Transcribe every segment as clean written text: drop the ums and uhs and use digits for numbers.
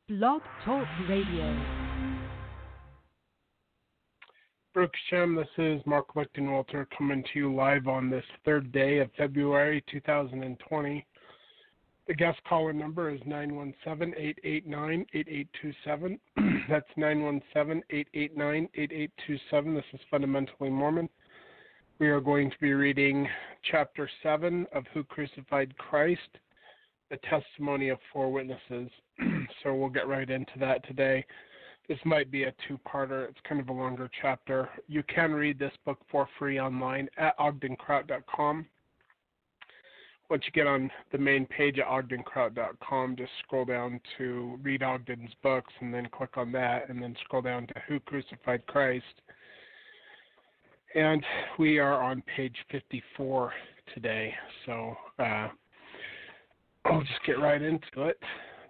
Blog Talk Radio. Baruch Hashem, this is Mark Lichtenwalter coming to you live on this third day of February 2020. The guest caller number is 917-889-8827. That's 917-889-8827. This is Fundamentally Mormon. We are going to be reading Chapter 7 of Who Crucified Christ, the Testimony of Four Witnesses. So we'll get right into that today. This might be a two-parter. It's kind of a longer chapter. You can read this book for free online at ogdenkraut.com. Once you get on the main page at ogdenkraut.com, just scroll down to read Ogden's books and then click on that and then scroll down to Who Crucified Christ. And we are on page 54 today, so I'll just get right into it.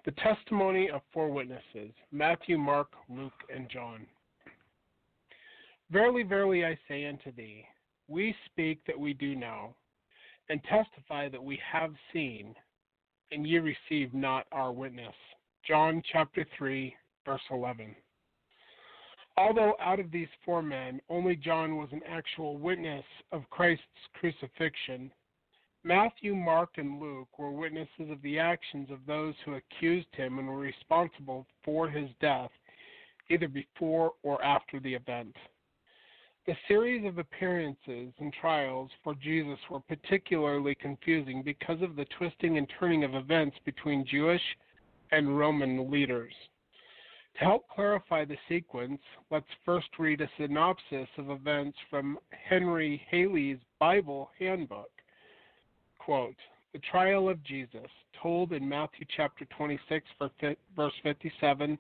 The Testimony of Four Witnesses, Matthew, Mark, Luke, and John. Verily, verily, I say unto thee, we speak that we do know, and testify that we have seen, and ye receive not our witness. John chapter 3, verse 11. Although out of these four men, only John was an actual witness of Christ's crucifixion, Matthew, Mark, and Luke were witnesses of the actions of those who accused him and were responsible for his death, either before or after the event. The series of appearances and trials for Jesus were particularly confusing because of the twisting and turning of events between Jewish and Roman leaders. To help clarify the sequence, let's first read a synopsis of events from Henry Halley's Bible Handbook. Quote, the trial of Jesus, told in Matthew chapter 26, verse 57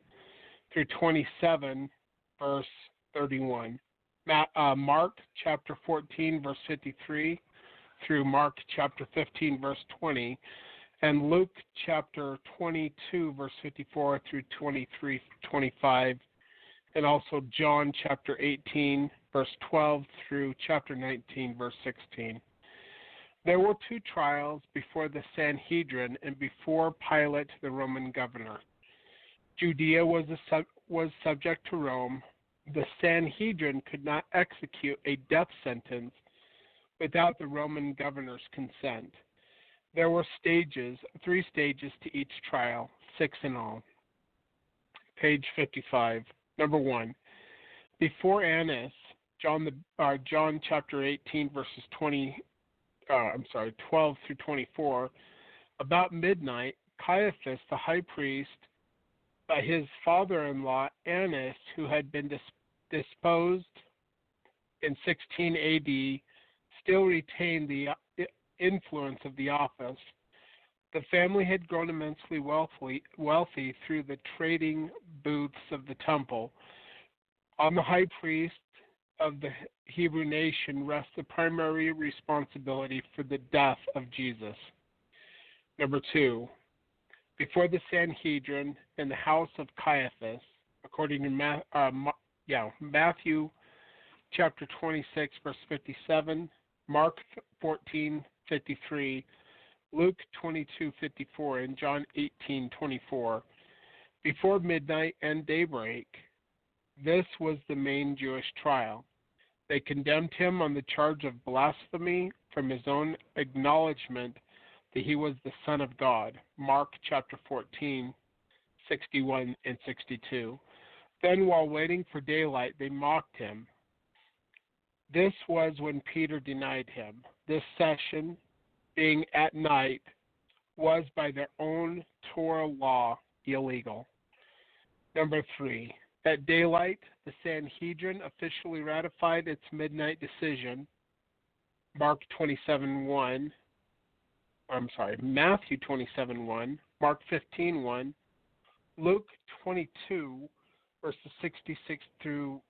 through 27, verse 31. Mark chapter 14, verse 53 through Mark chapter 15, verse 20, and Luke chapter 22, verse 54 through 25, and also John chapter 18, verse 12 through chapter 19, verse 16. There were two trials before the Sanhedrin and before Pilate the Roman governor. Judea was subject to Rome. The Sanhedrin could not execute a death sentence without the Roman governor's consent. There were three stages to each trial, 6 in all. Page 55. Number 1. Before Annas, John chapter 18, verses 12 through 24, about midnight, Caiaphas, the high priest, by his father-in-law Annas, who had been disposed in 16 A.D., still retained the influence of the office. The family had grown immensely wealthy through the trading booths of the temple. On the high priest of the Hebrew nation rests the primary responsibility for the death of Jesus. Number 2, before the Sanhedrin in the house of Caiaphas, according to Matthew chapter 26, verse 57, Mark 14, 53, Luke 22, 54, and John 18, 24. Before midnight and daybreak, this was the main Jewish trial. They condemned him on the charge of blasphemy from his own acknowledgement that he was the Son of God. Mark chapter 14, 61 and 62. Then while waiting for daylight, they mocked him. This was when Peter denied him. This session, being at night, was by their own Torah law illegal. Number 3. At daylight, the Sanhedrin officially ratified its midnight decision. Matthew 27:1, Mark 15:1, Luke 22, verses 66 through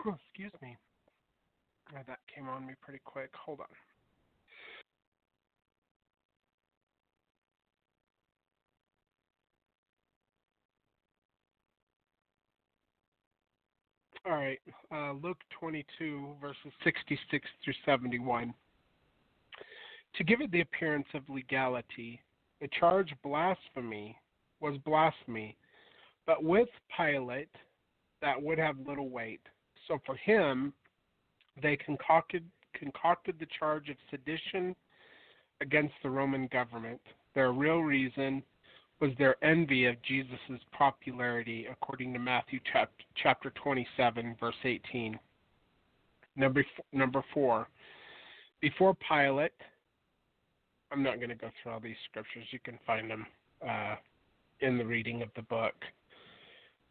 excuse me. That came on me pretty quick. Hold on. All right, Luke 22, verses 66 through 71. to give it the appearance of legality. The charge blasphemy was blasphemy, but with Pilate that would have little weight. So for him, they concocted the charge of sedition against the Roman government. Their real reason was their envy of Jesus' popularity, according to Matthew chapter 27, verse 18. Number 4. Before Pilate, I'm not going to go through all these scriptures. You can find them in the reading of the book.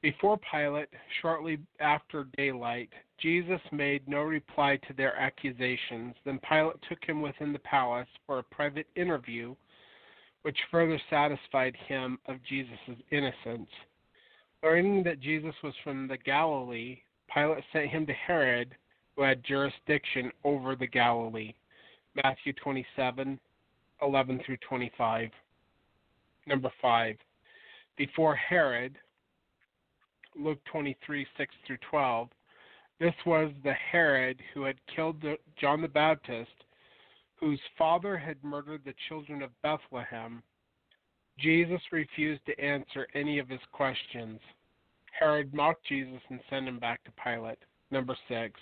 Before Pilate, shortly after daylight, Jesus made no reply to their accusations. Then Pilate took him within the palace for a private interview, which further satisfied him of Jesus' innocence. Learning that Jesus was from the Galilee, Pilate sent him to Herod, who had jurisdiction over the Galilee. Matthew 27, 11 through 25. Number 5. Before Herod, Luke 23, 6 through 12. This was the Herod who had killed John the Baptist, whose father had murdered the children of Bethlehem. Jesus refused to answer any of his questions. Herod mocked Jesus and sent him back to Pilate. Number 6.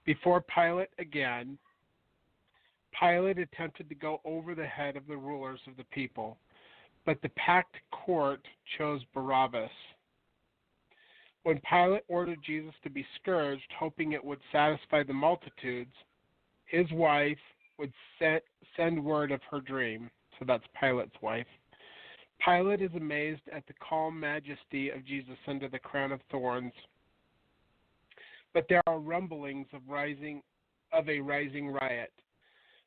Before Pilate again, Pilate attempted to go over the head of the rulers of the people, but the packed court chose Barabbas. When Pilate ordered Jesus to be scourged, hoping it would satisfy the multitudes, his wife would send word of her dream. So that's Pilate's wife. Pilate is amazed at the calm majesty of Jesus under the crown of thorns, but there are rumblings of a rising riot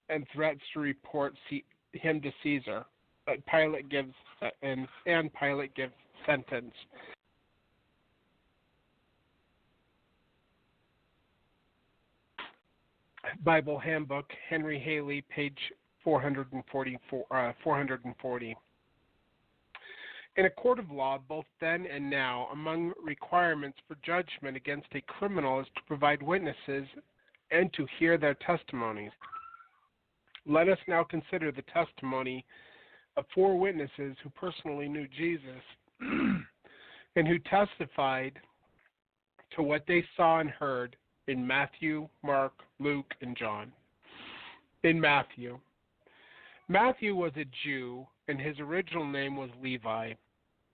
and threats to report him to Caesar. But Pilate gives Pilate gives sentence. Bible Handbook, Henry Halley, page 440. In a court of law, both then and now, among requirements for judgment against a criminal is to provide witnesses and to hear their testimonies. Let us now consider the testimony of 4 witnesses who personally knew Jesus and who testified to what they saw and heard in Matthew, Mark, Luke, and John. In Matthew was a Jew, and his original name was Levi.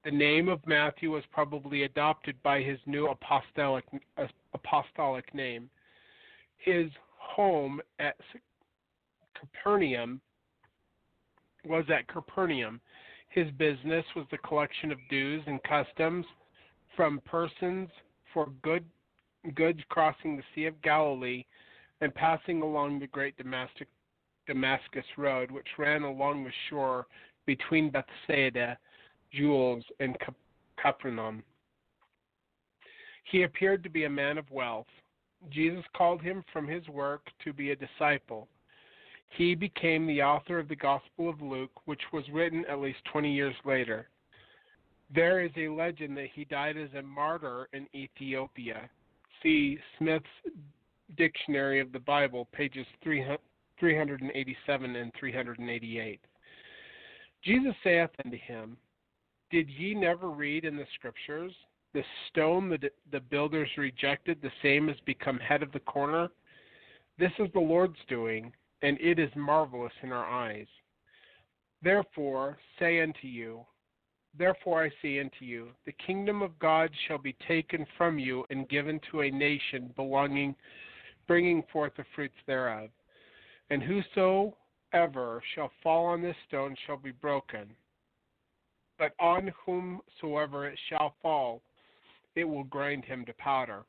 The name of Matthew was probably adopted by his new apostolic name. His home at Capernaum was at Capernaum. His business was the collection of dues and customs from persons for goods crossing the Sea of Galilee and passing along the great Damascus Road, which ran along the shore between Bethsaida, Jules, and Capernaum. He appeared to be a man of wealth. Jesus called him from his work to be a disciple. He became the author of the Gospel of Luke, which was written at least 20 years later. There is a legend that he died as a martyr in Ethiopia. See Smith's Dictionary of the Bible, pages 387 and 388. Jesus saith unto him, Did ye never read in the Scriptures, the stone that the builders rejected, the same has become head of the corner? This is the Lord's doing, and it is marvelous in our eyes. Therefore I say unto you, the kingdom of God shall be taken from you and given to a nation bringing forth the fruits thereof. And whosoever shall fall on this stone shall be broken. But on whomsoever it shall fall, it will grind him to powder.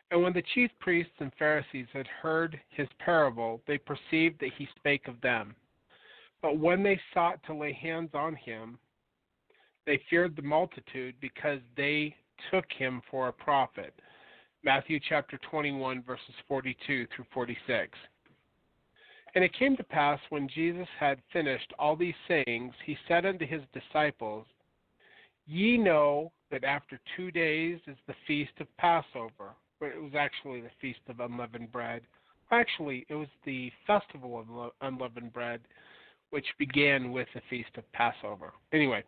And when the chief priests and Pharisees had heard his parable, they perceived that he spake of them. But when they sought to lay hands on him, they feared the multitude, because they took him for a prophet. Matthew chapter 21, verses 42 through 46. And it came to pass, when Jesus had finished all these sayings, he said unto his disciples, Ye know that after 2 days is the feast of Passover. But it was actually the feast of unleavened bread, Actually, it was the festival of unleavened bread, which began with the feast of Passover. Anyway,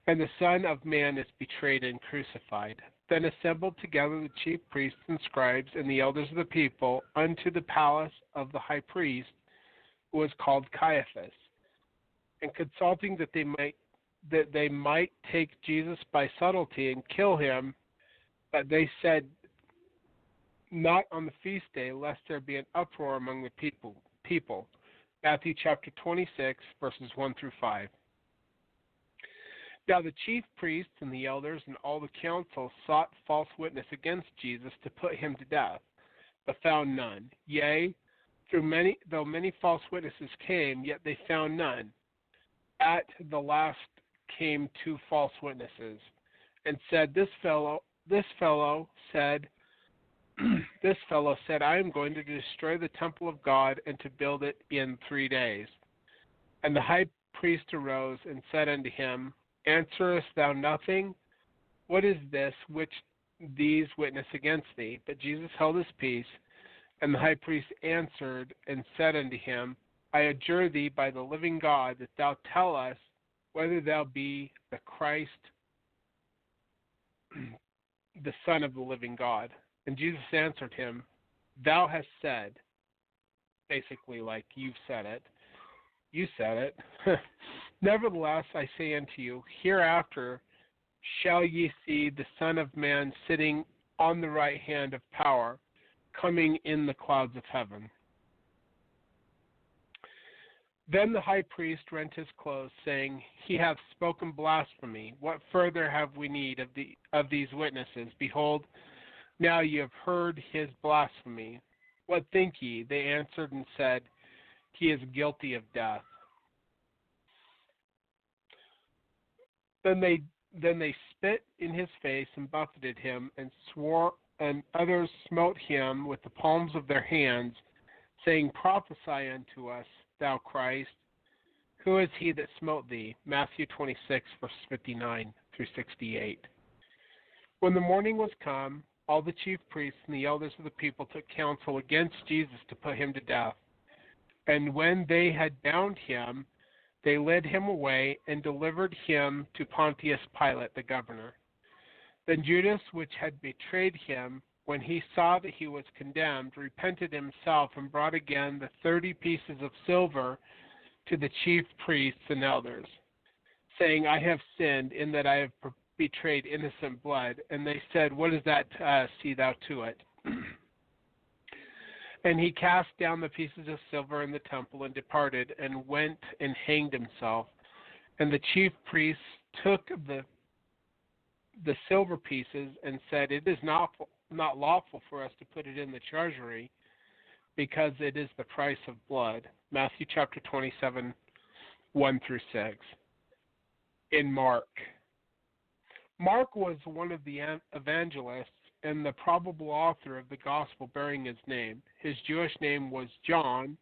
and the Son of Man is betrayed and crucified. Then assembled together the chief priests and scribes and the elders of the people unto the palace of the high priest, who was called Caiaphas, and consulting that they might take Jesus by subtlety and kill him, but they said, not on the feast day, lest there be an uproar among the people. Matthew chapter 26, verses 1 through 5. Now the chief priests and the elders and all the council sought false witness against Jesus to put him to death, but found none. Yea, though many false witnesses came, yet they found none. At the last came two false witnesses, and said, This fellow said, I am going to destroy the temple of God and to build it in 3 days. And the high priest arose and said unto him, Answerest thou nothing? What is this which these witness against thee? But Jesus held his peace. And the high priest answered and said unto him, I adjure thee by the living God that thou tell us whether thou be the Christ, the Son of the living God. And Jesus answered him, Thou hast said, basically like you've said it. You said it. Nevertheless, I say unto you, hereafter shall ye see the Son of Man sitting on the right hand of power, coming in the clouds of heaven. Then the high priest rent his clothes, saying, He hath spoken blasphemy. What further have we need of these witnesses? Behold, now ye have heard his blasphemy. What think ye? They answered and said, He is guilty of death. Then they spit in his face and buffeted him, and swore, and others smote him with the palms of their hands, saying, Prophesy unto us, thou Christ. Who is he that smote thee? Matthew 26, verse 59 through 68. When the morning was come, all the chief priests and the elders of the people took counsel against Jesus to put him to death. And when they had bound him, they led him away and delivered him to Pontius Pilate the governor. Then Judas, which had betrayed him, when he saw that he was condemned, repented himself and brought again the 30 pieces of silver to the chief priests and elders, saying, I have sinned in that I have betrayed innocent blood. And they said, What is that to us? See thou to it. And he cast down the pieces of silver in the temple and departed and went and hanged himself. And the chief priests took the silver pieces and said, It is not lawful for us to put it in the treasury, because it is the price of blood. Matthew chapter 27, 1 through 6. In Mark. Mark was one of the evangelists and the probable author of the gospel bearing his name. His Jewish name was John.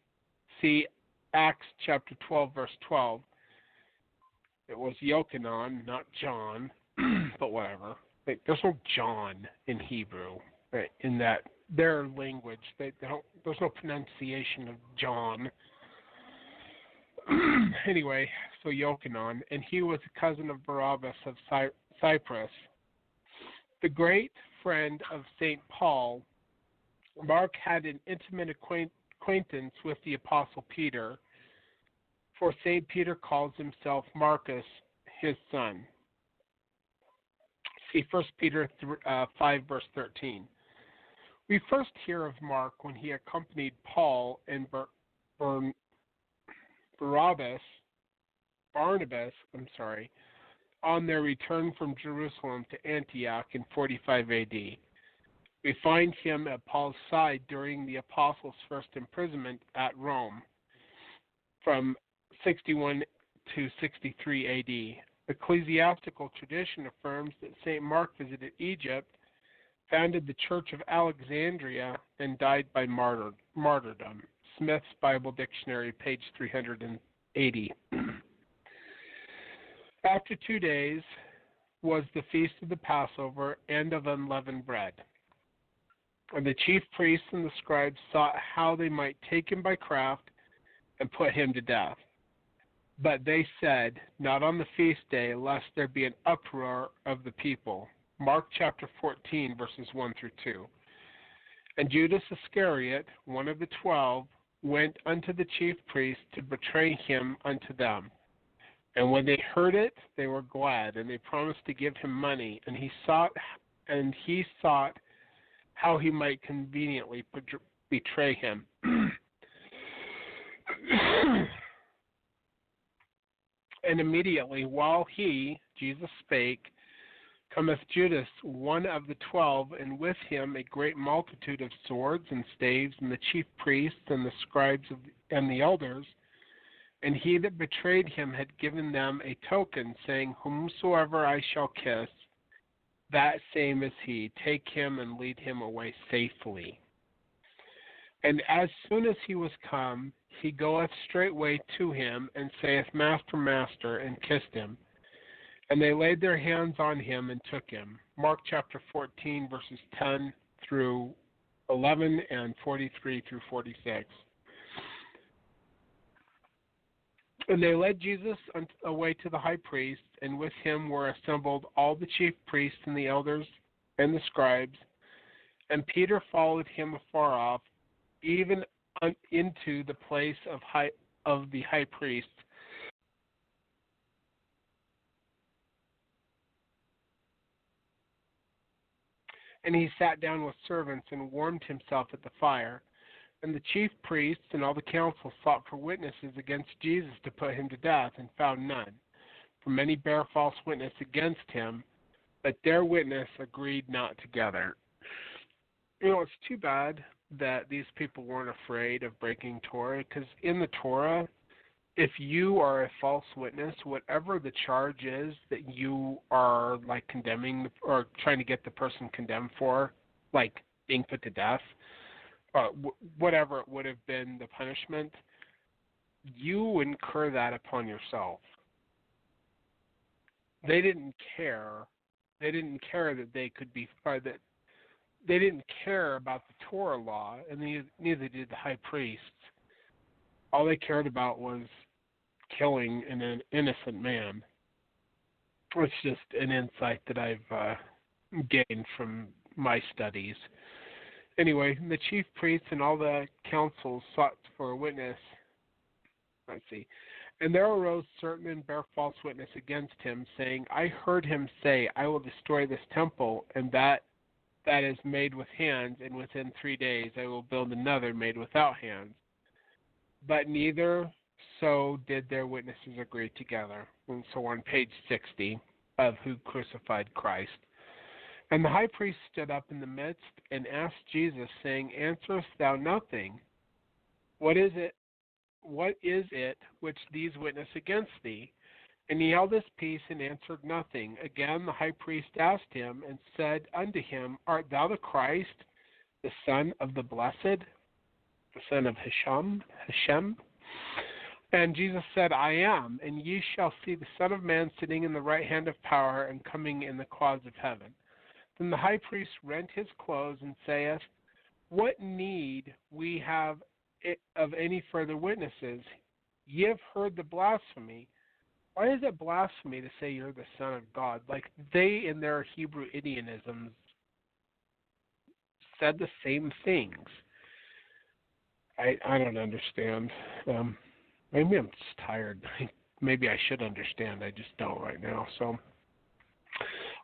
See Acts chapter 12, verse 12. It was Yochanan, not John, but whatever. There's no John in Hebrew, right? In that their language, there's no pronunciation of John. Anyway, so Yochanan, and he was a cousin of Barabbas of Cyprus. The great friend of St. Paul, Mark had an intimate acquaintance with the Apostle Peter, for St. Peter calls himself Marcus, his son. See 1 Peter 5, verse 13. We first hear of Mark when he accompanied Paul and Barnabas, on their return from Jerusalem to Antioch in 45 AD. We find him at Paul's side during the apostles' first imprisonment at Rome from 61 to 63 AD. Ecclesiastical tradition affirms that St. Mark visited Egypt, founded the Church of Alexandria, and died by martyrdom. Smith's Bible Dictionary, page 380. After 2 days was the feast of the Passover and of unleavened bread. And the chief priests and the scribes sought how they might take him by craft and put him to death. But they said, not on the feast day, lest there be an uproar of the people. Mark chapter 14, verses 1 through 2. And Judas Iscariot, one of the 12, went unto the chief priests to betray him unto them. And when they heard it, they were glad, and they promised to give him money. And he sought how he might conveniently betray him. And immediately, while he, Jesus, spake, cometh Judas, one of the 12, and with him a great multitude of swords and staves, and the chief priests and the scribes and the elders. And he that betrayed him had given them a token, saying, Whomsoever I shall kiss, that same is he. Take him and lead him away safely. And as soon as he was come, he goeth straightway to him, and saith, Master, Master, and kissed him. And they laid their hands on him and took him. Mark chapter 14, verses 10 through 11 and 43 through 46. And they led Jesus away to the high priest, and with him were assembled all the chief priests and the elders and the scribes. And Peter followed him afar off, even into the place of the high priest. And he sat down with servants and warmed himself at the fire. And the chief priests and all the council sought for witnesses against Jesus to put him to death, and found none. For many bare false witness against him, but their witness agreed not together. It's too bad that these people weren't afraid of breaking Torah, because in the Torah, if you are a false witness, whatever the charge is that you are like condemning or trying to get the person condemned for, like being put to death, whatever it would have been the punishment, you incur that upon yourself. They didn't care. They didn't care that they could be that. They didn't care about the Torah law, and neither did the high priests. All they cared about was killing an innocent man. It's just an insight that I've gained from my studies. Anyway, the chief priests and all the councils sought for a witness. Let's see. And there arose certain and bare false witness against him, saying, I heard him say, I will destroy this temple, and that is made with hands, and within 3 days I will build another made without hands. But neither so did their witnesses agree together. And so on page 60 of Who Crucified Christ. And the high priest stood up in the midst and asked Jesus, saying, Answerest thou nothing? What is it which these witness against thee? And he held his peace and answered nothing. Again the high priest asked him and said unto him, Art thou the Christ, the Son of the Blessed, the son of Hashem? And Jesus said, I am, and ye shall see the Son of Man sitting in the right hand of power and coming in the clouds of heaven. Then the high priest rent his clothes and saith, What need we have of any further witnesses? Ye have heard the blasphemy. Why is it blasphemy to say you're the Son of God? Like they in their Hebrew idiomisms said the same things. I don't understand. Maybe I'm just tired. Maybe I should understand. I just don't right now. So,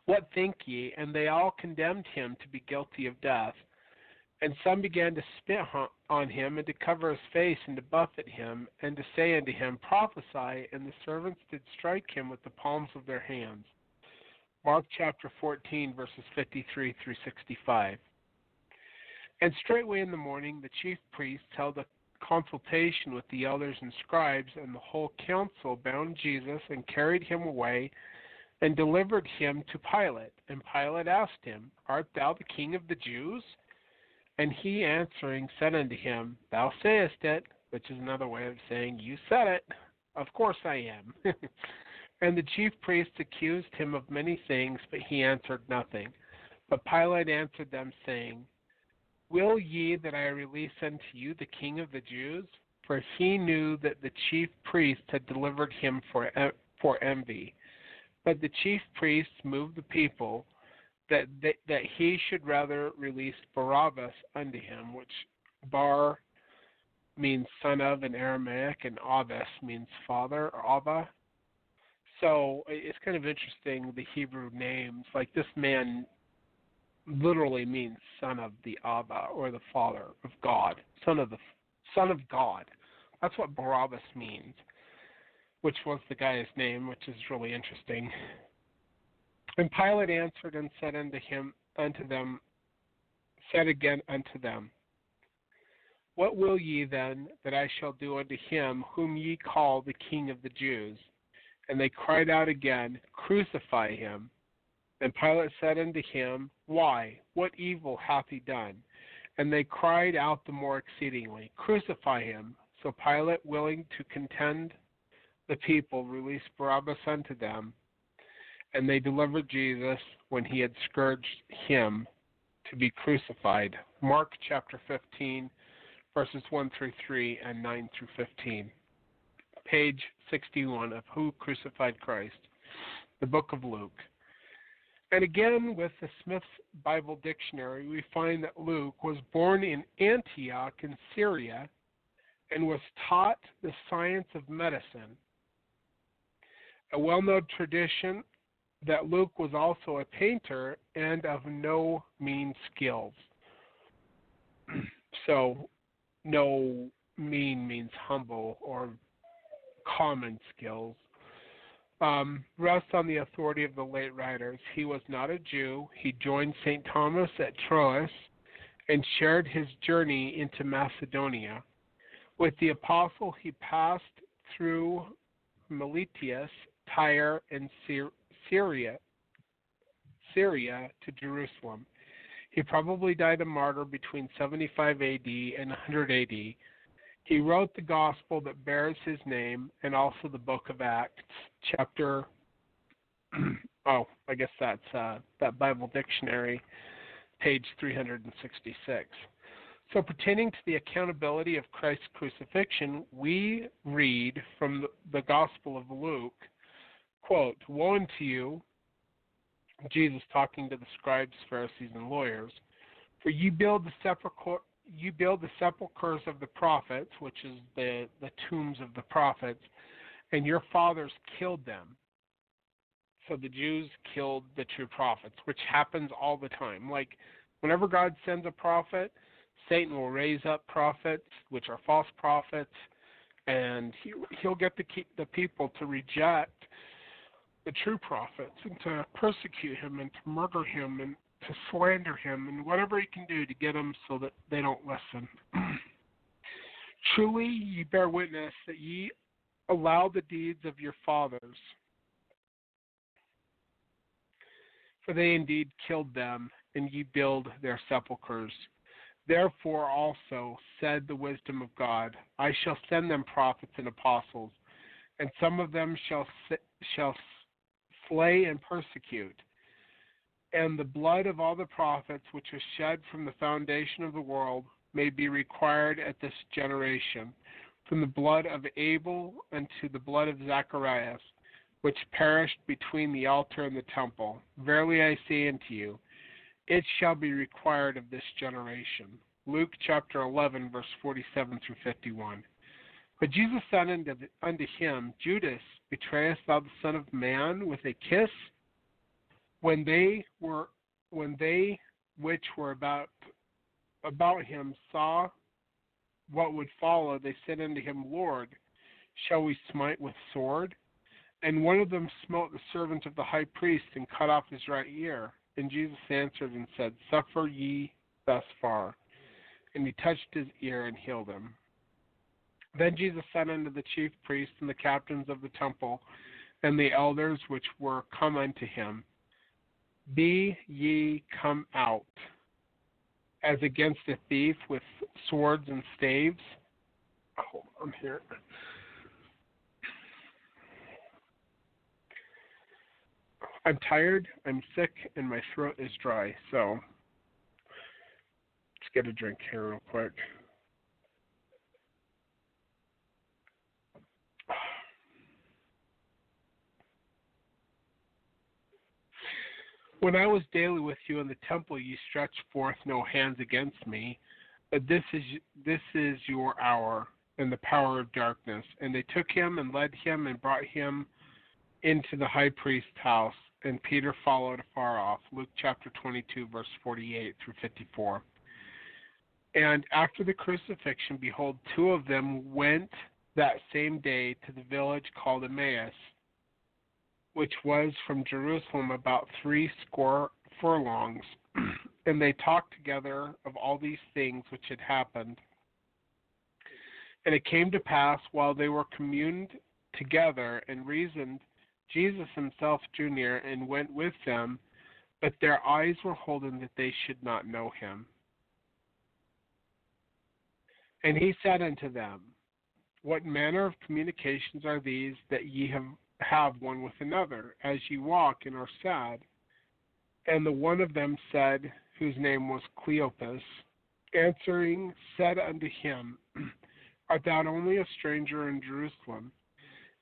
what think ye? And they all condemned him to be guilty of death. And some began to spit on him, and to cover his face, and to buffet him, and to say unto him, Prophesy. And the servants did strike him with the palms of their hands. Mark chapter 14, verses 53 through 65. And straightway in the morning the chief priests held a consultation with the elders and scribes, and the whole council bound Jesus and carried him away and delivered him to Pilate. And Pilate asked him, Art thou the king of the Jews? And he answering said unto him, Thou sayest it, which is another way of saying, You said it. Of course I am. And the chief priests accused him of many things, but he answered nothing. But Pilate answered them, saying, Will ye that I release unto you the King of the Jews? For he knew that the chief priests had delivered him for envy. But the chief priests moved the people that he should rather release Barabbas unto him, which Bar means son of in Aramaic, and Abbas means father, or Abba. So it's kind of interesting, the Hebrew names. Like, this man literally means son of the Abba, or the father of God, son of God. That's what Barabbas means, which was the guy's name, which is really interesting. And Pilate answered and said again unto them, What will ye then that I shall do unto him whom ye call the King of the Jews? And they cried out again, Crucify him. And Pilate said unto him, Why? What evil hath he done? And they cried out the more exceedingly, Crucify him. So Pilate, willing to contend the people, released Barabbas unto them, and they delivered Jesus when he had scourged him to be crucified. Mark chapter 15, verses 1 through 3 and 9 through 15. Page 61 of Who Crucified Christ, the book of Luke. And again, with the Smith's Bible Dictionary, we find that Luke was born in Antioch in Syria and was taught the science of medicine. A well-known tradition that Luke was also a painter and of no mean skills. So, no mean means humble or common skills. Rests on the authority of the late writers. He was not a Jew. He joined St. Thomas at Troas and shared his journey into Macedonia. With the apostle, he passed through Miletus, Tyre, and Syria to Jerusalem. He probably died a martyr between 75 AD and 100 AD. He wrote the gospel that bears his name and also the book of Acts, chapter, I guess that's that Bible dictionary, page 366. So pertaining to the accountability of Christ's crucifixion, we read from the Gospel of Luke, quote, Woe unto you, Jesus talking to the scribes, Pharisees, and lawyers, for you build the sepulchres of the prophets, which is the tombs of the prophets, and your fathers killed them. So the Jews killed the true prophets, which happens all the time. Like, whenever God sends a prophet, Satan will raise up prophets, which are false prophets, and he'll get the people to reject the true prophets and to persecute him and to murder him and to slander him and whatever he can do to get them so that they don't listen. Truly ye bear witness that ye allow the deeds of your fathers, for they indeed killed them, and ye build their sepulchres. Therefore also said the wisdom of God, I shall send them prophets and apostles, and some of them shall slay and persecute. And the blood of all the prophets which was shed from the foundation of the world may be required at this generation, from the blood of Abel unto the blood of Zacharias, which perished between the altar and the temple. Verily I say unto you, it shall be required of this generation. Luke chapter 11, verse 47 through 51. But Jesus said unto him, Judas, betrayest thou the Son of Man with a kiss? When they which were about him saw what would follow, they said unto him, Lord, shall we smite with sword? And one of them smote the servant of the high priest and cut off his right ear. And Jesus answered and said, Suffer ye thus far. And he touched his ear and healed him. Then Jesus said unto the chief priests and the captains of the temple and the elders which were come unto him, Be ye come out, as against a thief with swords and staves? Hold on here. I'm tired, I'm sick, and my throat is dry. So Let's get a drink here real quick. When I was daily with you in the temple, you stretched forth no hands against me, but this is your hour and the power of darkness. And they took him and led him and brought him into the high priest's house, and Peter followed afar off. Luke chapter 22, verse 48 through 54. And after the crucifixion, behold, two of them went that same day to the village called Emmaus, which was from Jerusalem about 80 furlongs. And they talked together of all these things which had happened. And it came to pass, while they were communed together and reasoned, Jesus himself drew near and went with them, but their eyes were holden that they should not know him. And he said unto them, what manner of communications are these that ye have one with another, as ye walk and are sad? And the one of them said, whose name was Cleopas, answering, said unto him, art thou only a stranger in Jerusalem,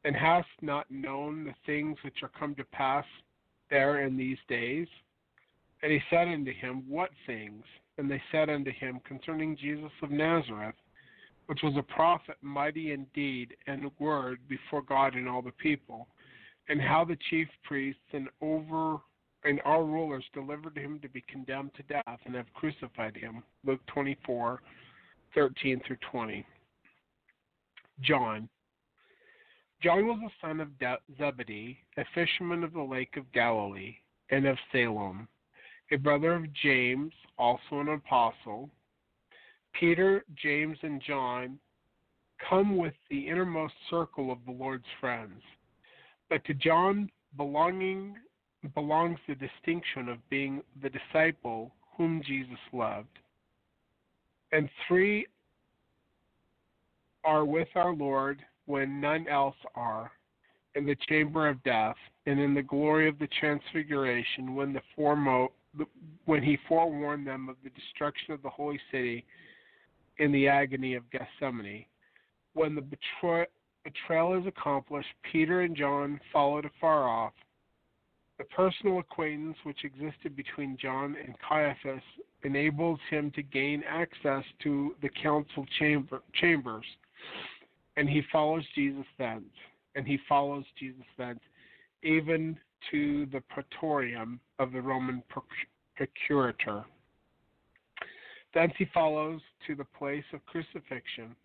and hast not known the things which are come to pass there in these days? And he said unto him, what things? And they said unto him, concerning Jesus of Nazareth, which was a prophet, mighty in deed and word before God and all the people, and how the chief priests and our rulers delivered him to be condemned to death and have crucified him. Luke 24, 13 through 20. John was the son of Zebedee, a fisherman of the lake of Galilee, and of Salem, a brother of James, also an apostle. Peter, James, and John come with the innermost circle of the Lord's friends. But to John belongs the distinction of being the disciple whom Jesus loved. And three are with our Lord when none else are, in the chamber of death, and in the glory of the transfiguration, when he forewarned them of the destruction of the holy city in the agony of Gethsemane. When the betrayal is accomplished, Peter and John followed afar off. The personal acquaintance which existed between John and Caiaphas enables him to gain access to the council chambers, and he follows Jesus thence. Even to the praetorium of the Roman procurator. Thence he follows to the place of crucifixion.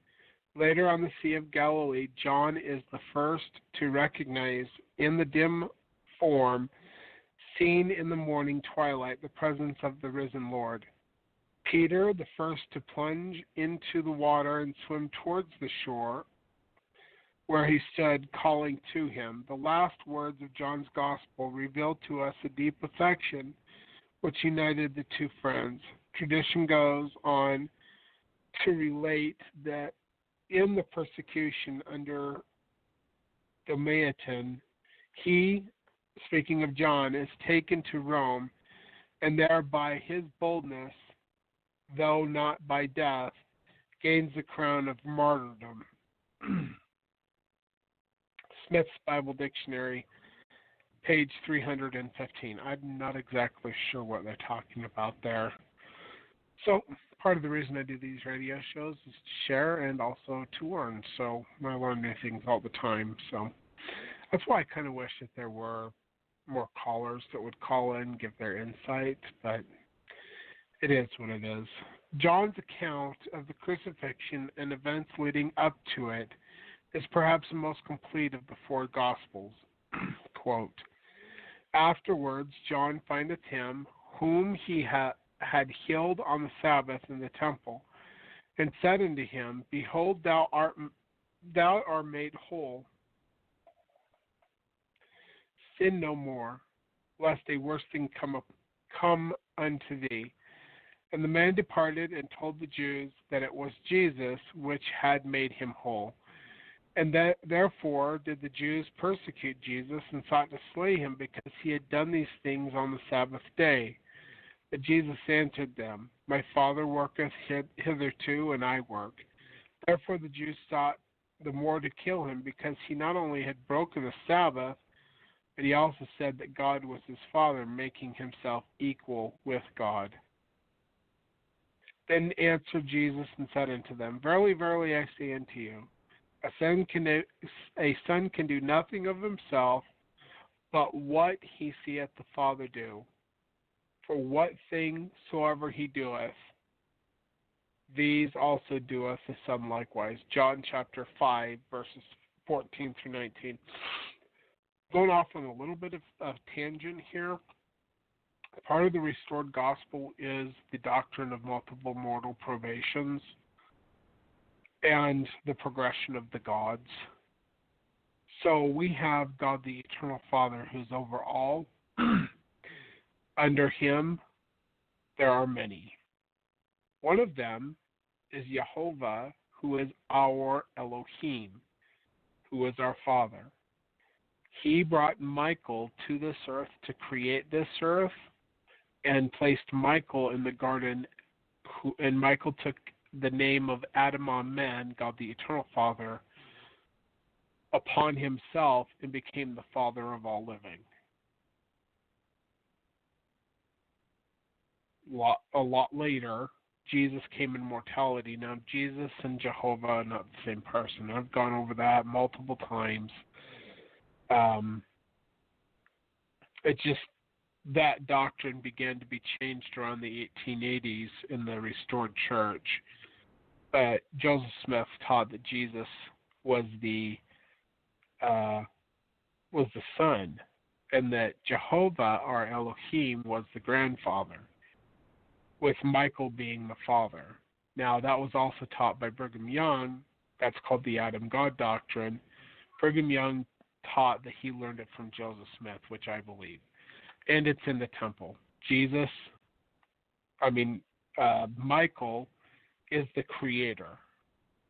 Later on the Sea of Galilee, John is the first to recognize in the dim form seen in the morning twilight the presence of the risen Lord. Peter, the first to plunge into the water and swim towards the shore, where he stood calling to him. The last words of John's Gospel reveal to us a deep affection which united the two friends. Tradition goes on to relate that in the persecution under Domitian, he, speaking of John, is taken to Rome, and there by his boldness, though not by death, gains the crown of martyrdom. Smith's Bible Dictionary, page 315. I'm not exactly sure what they're talking about there. So part of the reason I do these radio shows is to share and also to learn. So I learn new things all the time. So that's why I kind of wish that there were more callers that would call in, give their insight, but it is what it is. John's account of the crucifixion and events leading up to it is perhaps the most complete of the four Gospels. Quote, afterwards John findeth him whom he had healed on the Sabbath in the temple, and said unto him, behold, thou art made whole. Sin no more, lest a worse thing come unto thee. And the man departed and told the Jews that it was Jesus which had made him whole. And that therefore did the Jews persecute Jesus and sought to slay him, because he had done these things on the Sabbath day. But Jesus answered them, My Father worketh hitherto, and I work. Therefore the Jews sought the more to kill him, because he not only had broken the Sabbath, but he also said that God was his Father, making himself equal with God. Then answered Jesus and said unto them, Verily, verily, I say unto you, a son can do nothing of himself, but what he seeth the Father do. For what thing soever he doeth, these also doeth the Son likewise. John chapter 5, verses 14 through 19. Going off on a little bit of a tangent here, part of the restored gospel is the doctrine of multiple mortal probations and the progression of the gods. So we have God the Eternal Father who's over all. Under him there are many. One of them is Jehovah, who is our Elohim, who is our Father. He brought Michael to this earth to create this earth and placed Michael in the garden, and Michael took the name of Adam Amen, God the Eternal Father, upon himself and became the Father of all living. A lot later, Jesus came in mortality. Now, Jesus and Jehovah are not the same person. I've gone over that multiple times. That doctrine began to be changed around the 1880s in the restored church. But Joseph Smith taught that Jesus was the son, and that Jehovah, our Elohim, was the grandfather, with Michael being the father. Now, that was also taught by Brigham Young. That's called the Adam God doctrine. Brigham Young taught that he learned it from Joseph Smith, which I believe. And it's in the temple. Michael is the creator.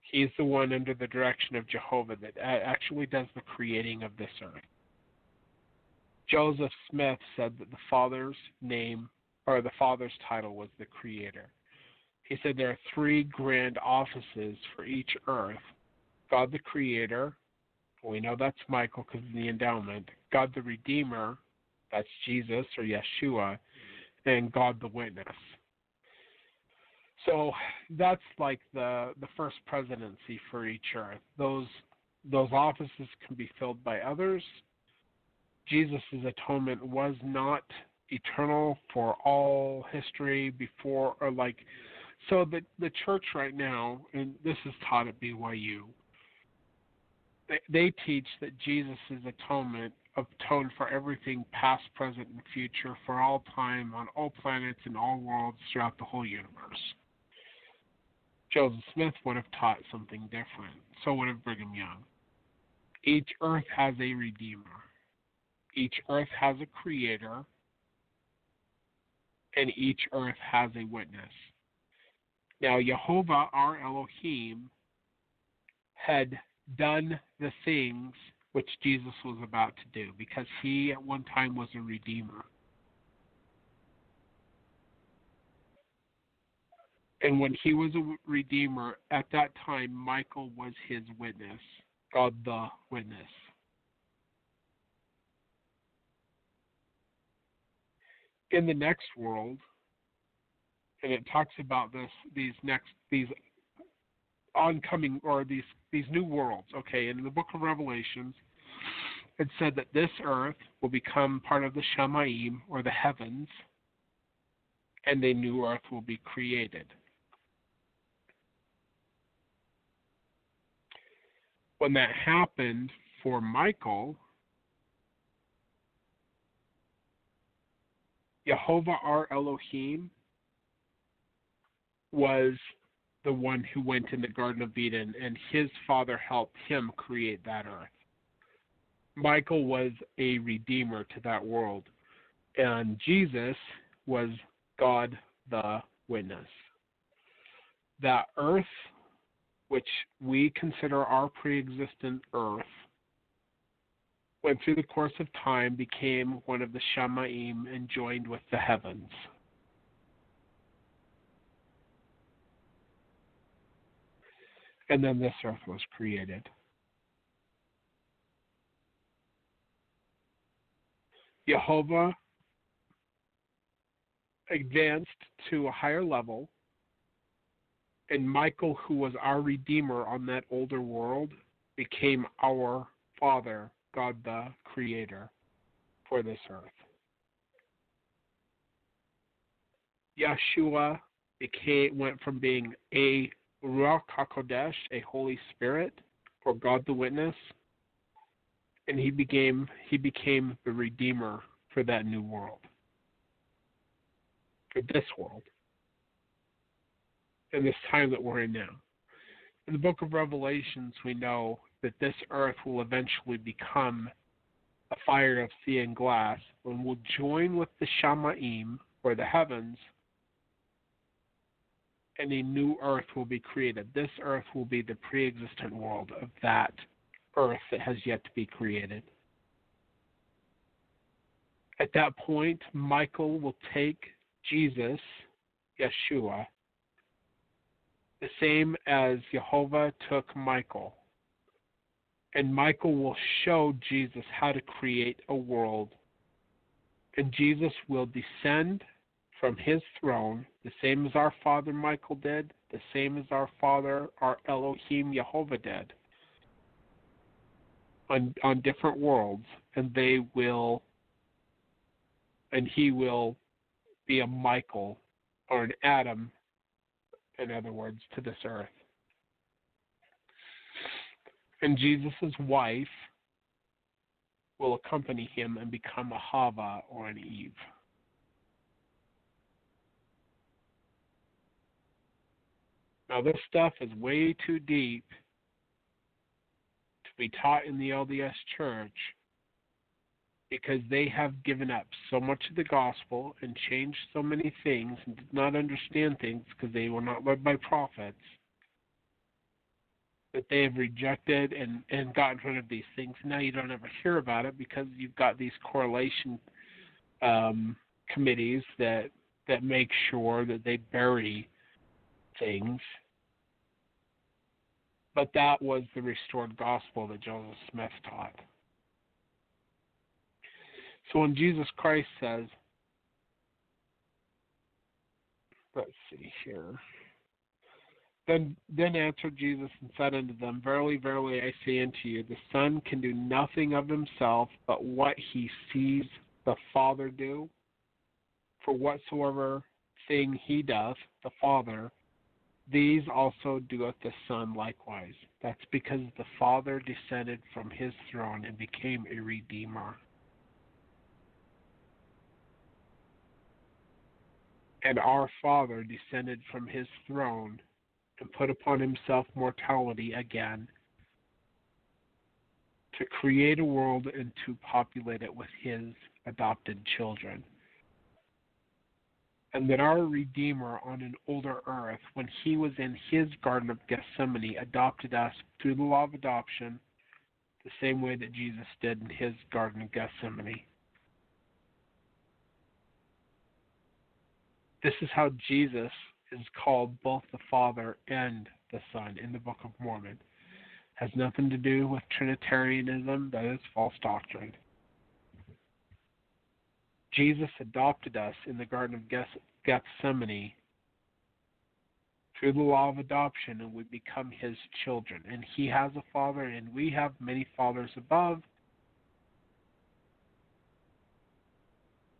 He's the one under the direction of Jehovah that actually does the creating of this earth. Joseph Smith said that the Father's name, or the Father's title, was the Creator. He said there are three grand offices for each earth. God the Creator, we know that's Michael because of the endowment. God the Redeemer, that's Jesus or Yeshua, and God the Witness. So that's like the first presidency for each earth. Those offices can be filled by others. Jesus' atonement was not eternal for all history before, or like, so the church right now, and this is taught at BYU, they teach that Jesus' atonement atoned for everything past, present, and future for all time, on all planets, and all worlds throughout the whole universe. Joseph Smith would have taught something different. So would have Brigham Young. Each earth has a Redeemer. Each earth has a Creator. And each earth has a witness. Now, Jehovah, our Elohim, had done the things which Jesus was about to do, because he at one time was a Redeemer. And when he was a Redeemer, at that time, Michael was his witness, God the Witness. In the next world, and it talks about these oncoming, or these new worlds. Okay, in the book of Revelations, it said that this earth will become part of the Shamaim, or the heavens, and a new earth will be created. When that happened for Michael, Jehovah our Elohim was the one who went in the Garden of Eden, and his father helped him create that earth. Michael was a redeemer to that world, and Jesus was God the Witness. That earth, which we consider our pre-existent earth, went through the course of time, became one of the Shamaim, and joined with the heavens. And then this earth was created. Jehovah advanced to a higher level, and Michael, who was our Redeemer on that older world, became our Father, God the Creator, for this earth. Yeshua went from being a Ruach HaKodesh, a Holy Spirit, or God the Witness, and he became the Redeemer for that new world, for this world, in this time that we're in now. In the book of Revelations, we know that this earth will eventually become a fire of sea and glass, and will join with the Shamaim, or the heavens, and a new earth will be created. This earth will be the pre-existent world of that earth that has yet to be created. At that point, Michael will take Jesus, Yeshua, the same as Jehovah took Michael. And Michael will show Jesus how to create a world. And Jesus will descend from his throne, the same as our father Michael did, the same as our father, our Elohim Jehovah did, on different worlds, and he will be a Michael, or an Adam, in other words, to this earth. And Jesus' wife will accompany him and become a Hava, or an Eve. Now, this stuff is way too deep to be taught in the LDS Church, because they have given up so much of the gospel and changed so many things and did not understand things because they were not led by prophets, that they have rejected and gotten rid of these things. Now you don't ever hear about it because you've got these correlation committees that make sure that they bury things. But that was the restored gospel that Joseph Smith taught. So when Jesus Christ says, let's see here. Then answered Jesus and said unto them, Verily, verily, I say unto you, the Son can do nothing of himself, but what he sees the Father do. For whatsoever thing he doth, the Father, these also doeth the Son likewise. That's because the Father descended from his throne and became a Redeemer. And our Father descended from his throne and put upon himself mortality again, to create a world and to populate it with his adopted children. And that our Redeemer on an older earth, when he was in his Garden of Gethsemane, adopted us through the law of adoption, the same way that Jesus did in his Garden of Gethsemane. This is how Jesus is called both the Father and the Son in the Book of Mormon. Has nothing to do with Trinitarianism. That is false doctrine. Jesus adopted us in the Garden of Gethsemane through the law of adoption, and we become his children. And he has a father, and we have many fathers above.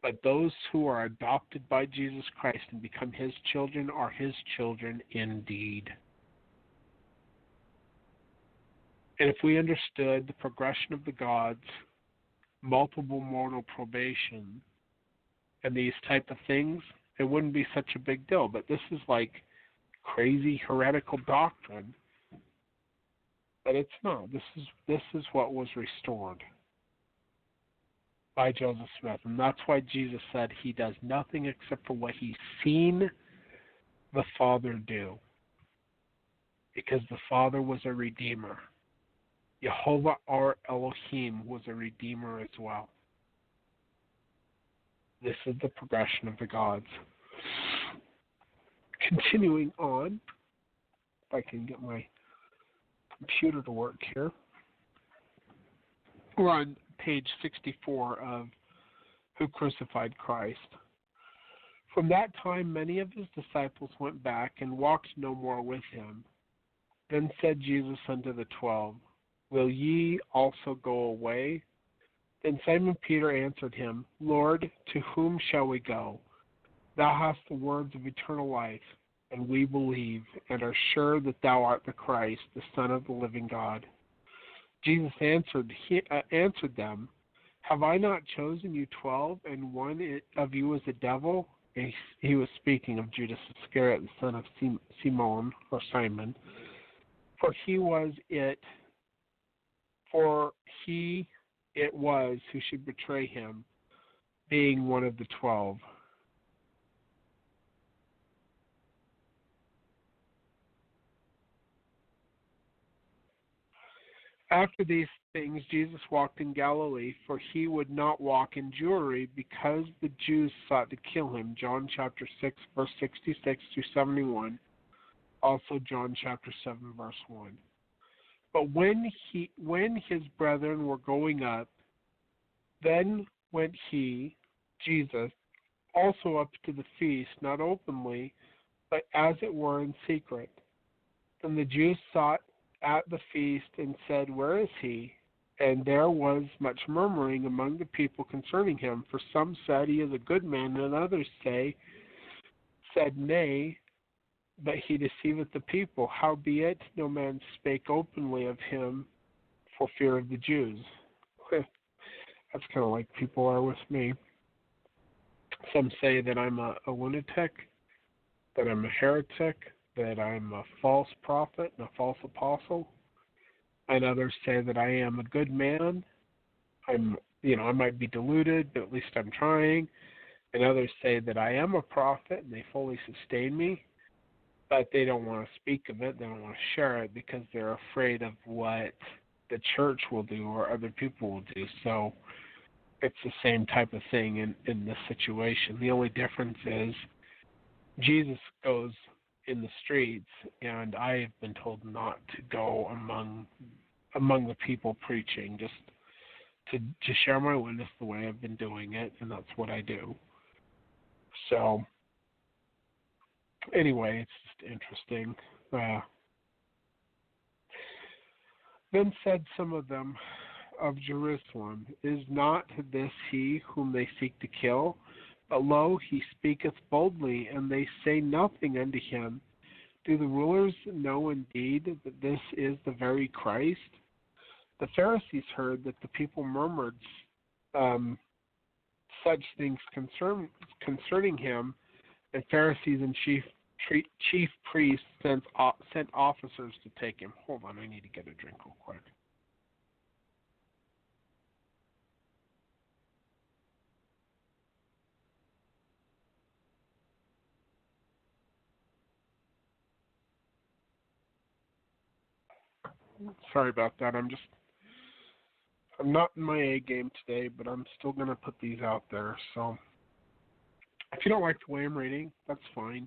But those who are adopted by Jesus Christ and become his children are his children indeed. And if we understood the progression of the gods, multiple mortal probation, and these type of things, it wouldn't be such a big deal. But this is like crazy heretical doctrine. But it's not. This is what was restored by Joseph Smith. And that's why Jesus said he does nothing except for what he's seen the Father do. Because the Father was a Redeemer. Jehovah our Elohim was a Redeemer as well. This is the progression of the gods. Continuing on, if I can get my computer to work here. We're on page 64 of Who Crucified Christ. From that time many of his disciples went back and walked no more with him. Then said Jesus unto the 12, Will ye also go away? Then Simon Peter answered him, Lord, to whom shall we go? Thou hast the words of eternal life, and we believe, and are sure that thou art the Christ, the Son of the living God. Jesus answered them, Have I not chosen you 12, and one of you is a devil? And he was speaking of Judas Iscariot, the son of Simon, or Simon. For he it was who should betray him, being one of the 12. After these things, Jesus walked in Galilee, for he would not walk in Jewry, because the Jews sought to kill him. John chapter 6, verse 66 through 71. Also John chapter 7, verse 1. But when his brethren were going up, then went he, Jesus, also up to the feast, not openly, but as it were in secret. Then the Jews sought at the feast and said, Where is he? And there was much murmuring among the people concerning him. For some said, He is a good man, and others said, Nay, but he deceiveth the people. Howbeit no man spake openly of him for fear of the Jews. That's kind of like people are with me. Some say that I'm a lunatic, that I'm a heretic, that I'm a false prophet and a false apostle, and others say that I am a good man. I might be deluded, but at least I'm trying. And others say that I am a prophet and they fully sustain me, but they don't want to speak of it. They don't want to share it because they're afraid of what the church will do or other people will do. So it's the same type of thing in this situation. The only difference is Jesus goes in the streets, and I have been told not to go among the people preaching, just to share my witness the way I've been doing it, and that's what I do. So anyway, it's just interesting. Then said some of them of Jerusalem, Is not this he whom they seek to kill? But lo, he speaketh boldly, and they say nothing unto him. Do the rulers know indeed that this is the very Christ? The Pharisees heard that the people murmured such things concerning him, and Pharisees and chief priests sent officers to take him. Hold on, I need to get a drink real quick. Sorry about that. I'm not in my A game today, but I'm still going to put these out there. So if you don't like the way I'm reading, that's fine.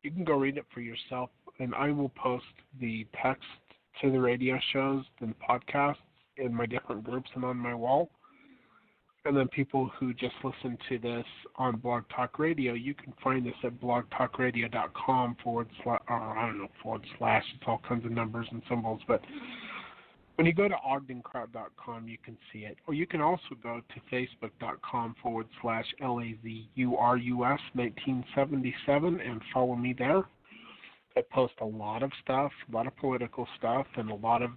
You can go read it for yourself, and I will post the text to the radio shows and podcasts in my different groups and on my wall. And then people who just listen to this on Blog Talk Radio, you can find this at blogtalkradio.com /, it's all kinds of numbers and symbols. But when you go to ogdenkraut.com, you can see it. Or you can also go to facebook.com /LAZURUS 1977 and follow me there. I post a lot of stuff, a lot of political stuff, and a lot of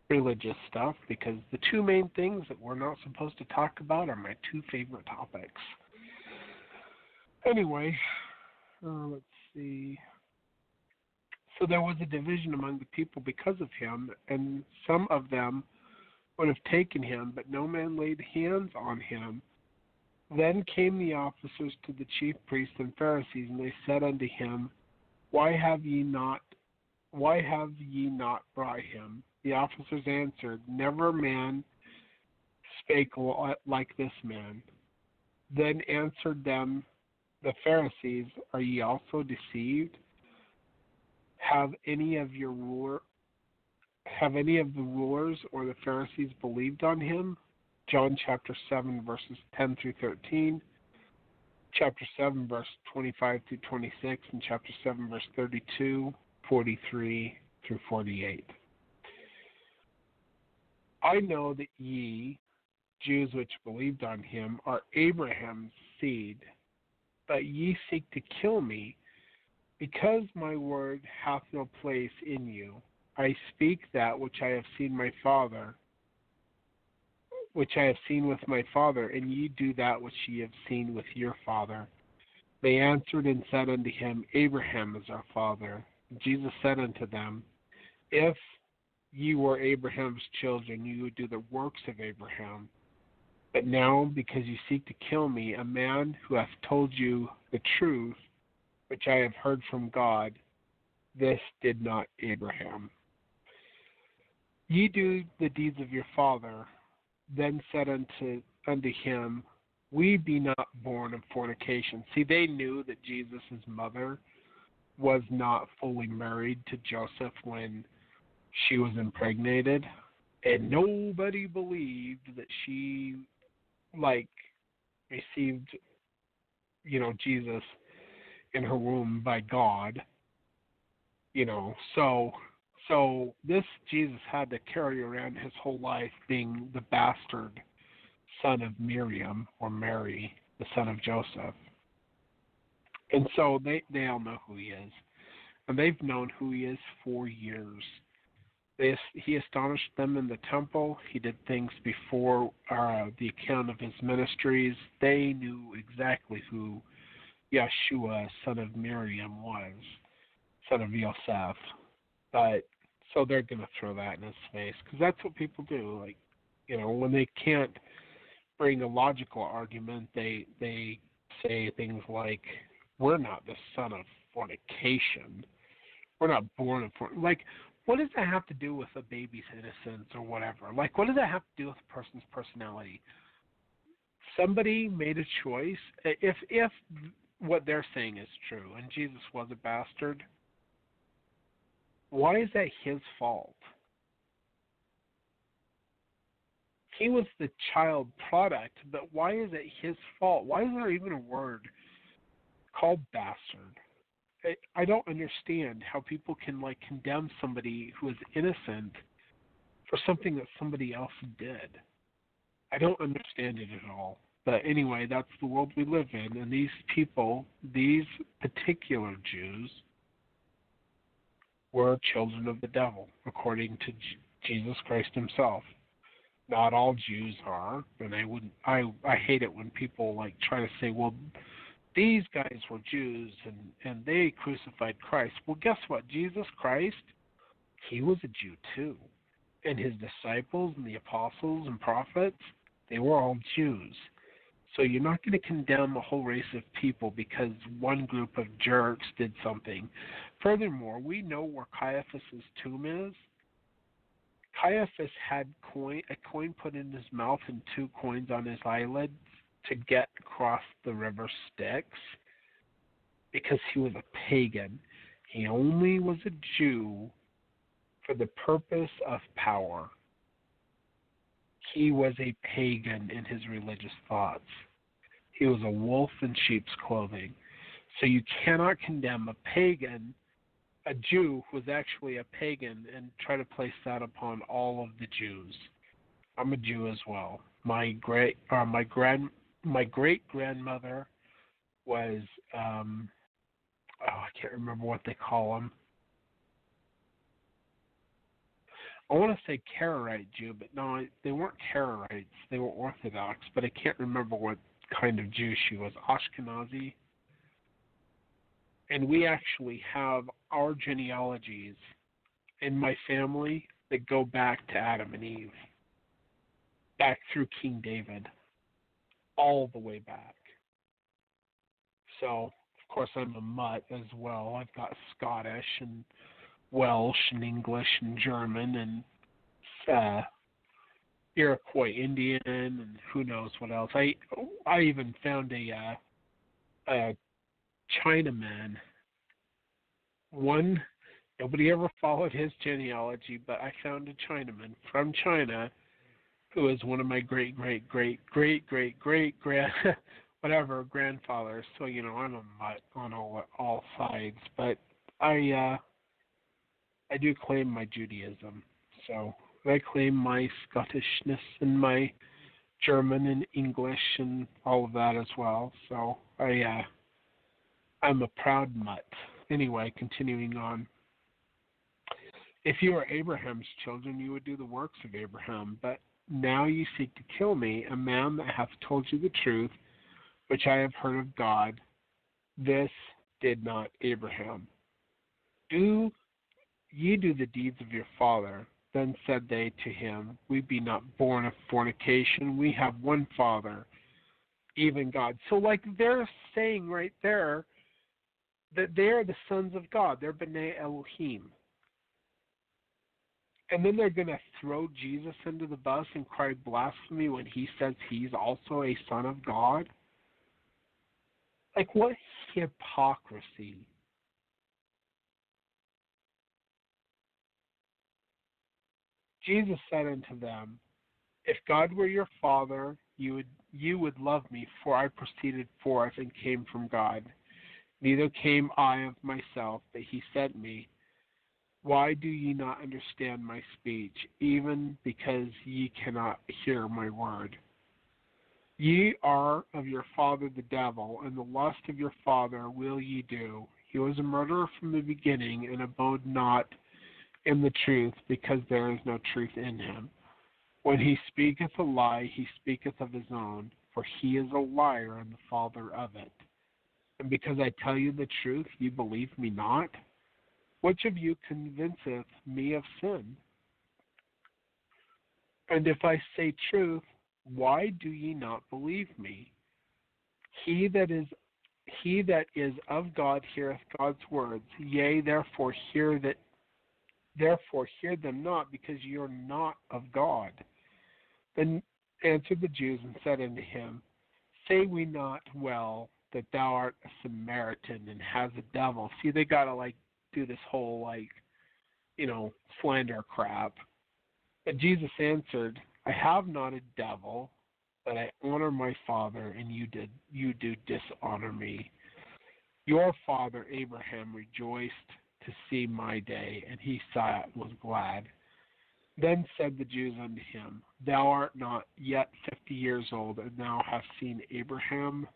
religious stuff, because the two main things that we're not supposed to talk about are my two favorite topics. Anyway, let's see. So there was a division among the people because of him, and some of them would have taken him, but no man laid hands on him. Then came the officers to the chief priests and Pharisees, and they said unto him, Why have ye not brought him? The officers answered, Never man spake like this man. Then answered them the Pharisees, Are ye also deceived? Have any of your Have any of the rulers or the Pharisees believed on him? John chapter 7, verses 10 through 13, chapter 7, verse 25 through 26, and chapter 7, verse 32, 43 through 48. I know that ye, Jews which believed on him, are Abraham's seed, but ye seek to kill me, because my word hath no place in you. I speak that which I have seen my Father, which I have seen with my Father, and ye do that which ye have seen with your father. They answered and said unto him, Abraham is our father. Jesus said unto them, If ye were Abraham's children, you would do the works of Abraham. But now, because you seek to kill me, a man who hath told you the truth, which I have heard from God, this did not Abraham. Ye do the deeds of your father. Then said unto him, We be not born of fornication. See, they knew that Jesus' mother was not fully married to Joseph when she was impregnated, and nobody believed that she received Jesus in her womb by God, so this Jesus had to carry around his whole life being the bastard son of Miriam, or Mary, the son of Joseph. And so they all know who he is, and they've known who he is for years. He astonished them in the temple. He did things before the account of his ministries. They knew exactly who Yeshua, son of Miriam, was, son of Yosef. But so they're going to throw that in his face, because that's what people do. When they can't bring a logical argument, they say things like, "We're not the son of fornication. We're not born of fornication." What does that have to do with a baby's innocence or whatever? What does that have to do with a person's personality? Somebody made a choice. If what they're saying is true, and Jesus was a bastard, why is that his fault? He was the child product, but why is it his fault? Why is there even a word called bastard? I don't understand how people can condemn somebody who is innocent for something that somebody else did. I don't understand it at all. But anyway, that's the world we live in, and these people, these particular Jews, were children of the devil, according to Jesus Christ himself. Not all Jews are, and I hate it when people try to say, well, these guys were Jews and they crucified Christ. Well, guess what? Jesus Christ, he was a Jew too. And his disciples and the apostles and prophets, they were all Jews. So you're not going to condemn a whole race of people because one group of jerks did something. Furthermore, we know where Caiaphas' tomb is. Caiaphas had a coin put in his mouth and 2 coins on his eyelids to get across the river Styx because he was a pagan. He only was a Jew for the purpose of power. He was a pagan in his religious thoughts. He was a wolf in sheep's clothing. So you cannot condemn a pagan, a Jew who was actually a pagan, and try to place that upon all of the Jews. I'm a Jew as well. My great grandmother was I can't remember what they call them. I want to say Karaite Jew, but no, they weren't Karaites. They were Orthodox, but I can't remember what kind of Jew she was. Ashkenazi. And we actually have our genealogies in my family that go back to Adam and Eve, back through King David, all the way back. So, of course, I'm a mutt as well. I've got Scottish and Welsh and English and German and Iroquois Indian and who knows what else. I even found a Chinaman, one Nobody ever followed his genealogy, but I found a Chinaman from China who is one of my great great great great great great grand whatever grandfathers. So I'm a mutt on all sides, but I I do claim my Judaism. So I claim my Scottishness and my German and English and all of that as well. So I'm a proud mutt. Anyway, continuing on. If you were Abraham's children, you would do the works of Abraham. But now you seek to kill me, a man that hath told you the truth, which I have heard of God. This did not Abraham. Do ye do the deeds of your father? Then said they to him, We be not born of fornication. We have one Father, even God. So they're saying right there that they're the sons of God. They're B'nai Elohim. And then they're going to throw Jesus into the bus and cry blasphemy when he says he's also a son of God? What hypocrisy. Jesus said unto them, If God were your Father, you would love me, for I proceeded forth and came from God. Neither came I of myself, but he sent me. Why do ye not understand my speech, even because ye cannot hear my word? Ye are of your father the devil, and the lust of your father will ye do. He was a murderer from the beginning, and abode not in the truth, because there is no truth in him. When he speaketh a lie, he speaketh of his own, for he is a liar and the father of it. And because I tell you the truth, you believe me not? Which of you convinceth me of sin? And if I say truth, why do ye not believe me? He that is of God heareth God's words. Yea, therefore hear them not, because ye are not of God. Then answered the Jews and said unto him, Say we not well that thou art a Samaritan and hast a devil? See, they gotta do this whole slander crap. But Jesus answered, I have not a devil, but I honor my Father, and you do dishonor me. Your father Abraham rejoiced to see my day, and he saw it and was glad. Then said the Jews unto him, Thou art not yet 50 years old, and thou hast seen Abraham?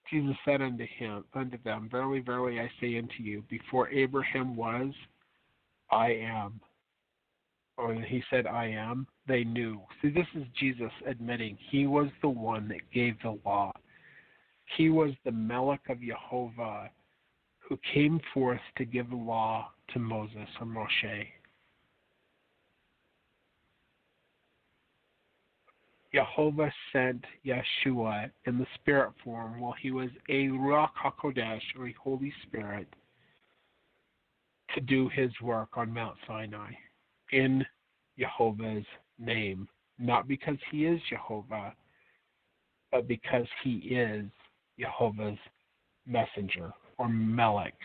Jesus said unto them, Verily, verily, I say unto you, before Abraham was, I am. Or he said, I am. They knew. See, this is Jesus admitting he was the one that gave the law. He was the Melech of Jehovah who came forth to give the law to Moses or Moshe. Jehovah sent Yeshua in the spirit form while he was a Ruach HaKodesh, or a Holy Spirit, to do his work on Mount Sinai in Jehovah's name. Not because he is Jehovah, but because he is Jehovah's messenger, or Melech.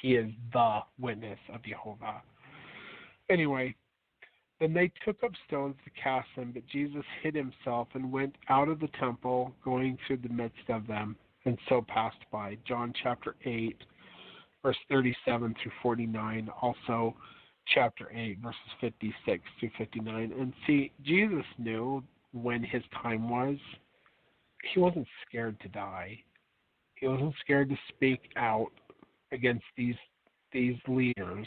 He is the witness of Jehovah. Anyway, then they took up stones to cast him, but Jesus hid himself and went out of the temple, going through the midst of them, and so passed by. John chapter 8, verse 37 through 49, also chapter 8, verses 56 through 59. And see, Jesus knew when his time was. He wasn't scared to die. He wasn't scared to speak out against these leaders.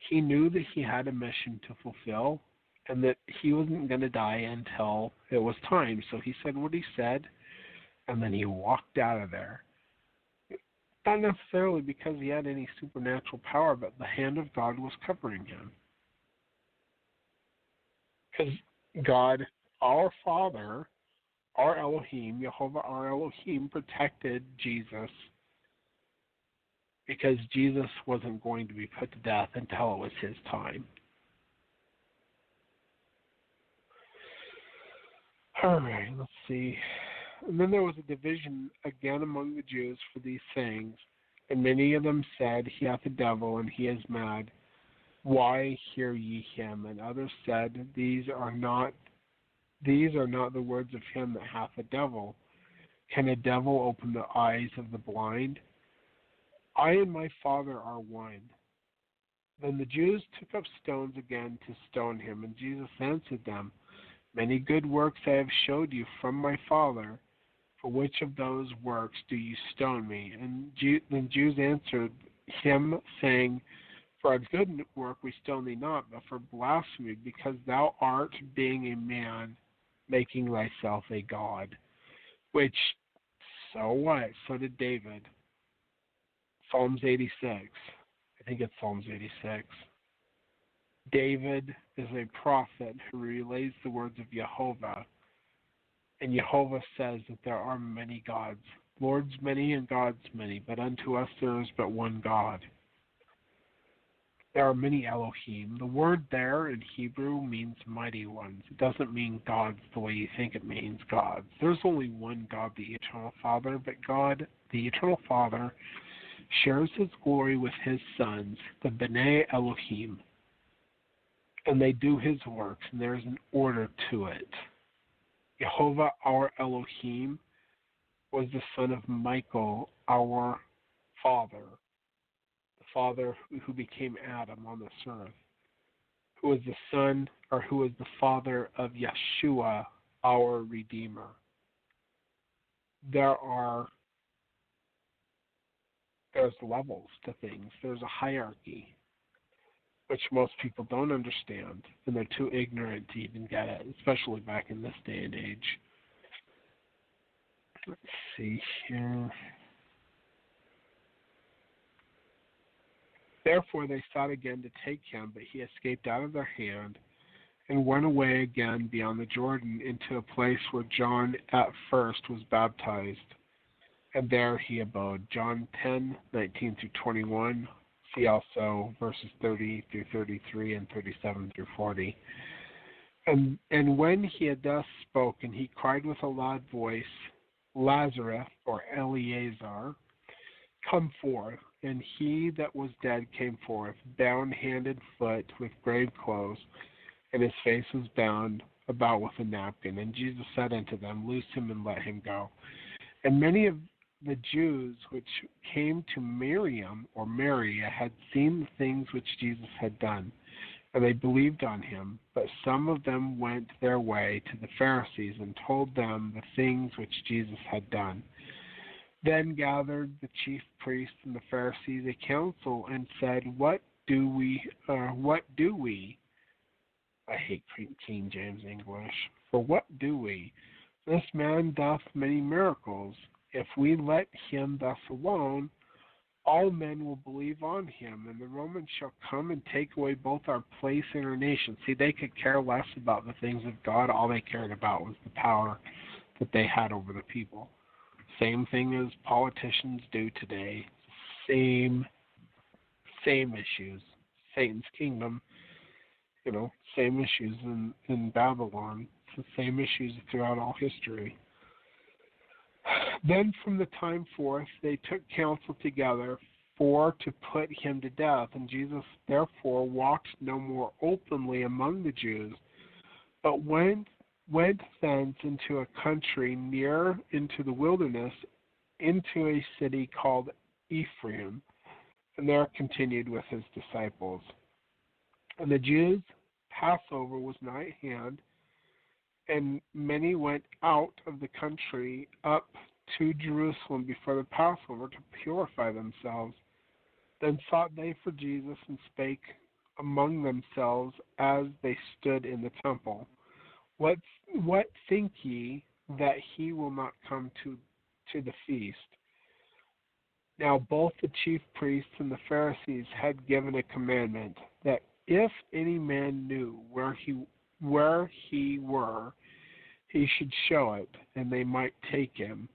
He knew that he had a mission to fulfill and that he wasn't going to die until it was time. So he said what he said, and then he walked out of there. Not necessarily because he had any supernatural power, but the hand of God was covering him. Because God, our Father, our Elohim, Jehovah our Elohim, protected Jesus, because Jesus wasn't going to be put to death until it was his time. All right, let's see. And then there was a division again among the Jews for these things. And many of them said, He hath a devil, and he is mad. Why hear ye him? And others said, These are not the words of him that hath a devil. Can a devil open the eyes of the blind? I and my Father are one. Then the Jews took up stones again to stone him, and Jesus answered them, Many good works I have showed you from my Father. For which of those works do you stone me? And the Jews answered him, saying, For a good work we stone thee not, but for blasphemy, because thou art, being a man, making thyself a god. Which, so what? So did David. Psalms 86. I think it's Psalms 86. David is a prophet who relays the words of Jehovah. And Jehovah says that there are many gods, lords many and gods many, but unto us there is but one God. There are many Elohim. The word there in Hebrew means mighty ones. It doesn't mean gods the way you think it means gods. There's only one God, the Eternal Father, but God, the Eternal Father, shares his glory with his sons, the B'nai Elohim. And they do his works, and there is an order to it. Jehovah, our Elohim, was the son of Michael, our father, the father who became Adam on this earth, who was the son, or who was the father of Yeshua, our Redeemer. There's levels to things. There's a hierarchy, which most people don't understand, and they're too ignorant to even get it, especially back in this day and age. Let's see here. Therefore they sought again to take him, but he escaped out of their hand and went away again beyond the Jordan into a place where John at first was baptized, and there he abode. John 10:19 through 21. See also verses 30 through 33 and 37 through 40. And when he had thus spoken, he cried with a loud voice, Lazarus, or Eleazar, come forth. And he that was dead came forth, bound hand and foot with grave clothes, and his face was bound about with a napkin. And Jesus said unto them, Loose him and let him go. And many of the Jews which came to Miriam, or Mary, had seen the things which Jesus had done, and they believed on him. But some of them went their way to the Pharisees and told them the things which Jesus had done. Then gathered the chief priests and the Pharisees a council and said, What do we? I hate King James English. For what do we? This man doth many miracles. If we let him thus alone, all men will believe on him, and the Romans shall come and take away both our place and our nation. See, they could care less about the things of God. All they cared about was the power that they had over the people. Same thing as politicians do today. Same issues. Satan's kingdom, same issues in Babylon. It's the same issues throughout all history. Then from the time forth they took counsel together for to put him to death. And Jesus therefore walked no more openly among the Jews, but went thence into a country near into the wilderness, into a city called Ephraim, and there continued with his disciples. And the Jews' Passover was nigh at hand, and many went out of the country up to Jerusalem before the Passover to purify themselves. Then sought they for Jesus, and spake among themselves as they stood in the temple, What think ye, that he will not come to the feast? Now both the chief priests and the Pharisees had given a commandment, that if any man knew where he were, he should show it, and they might take him.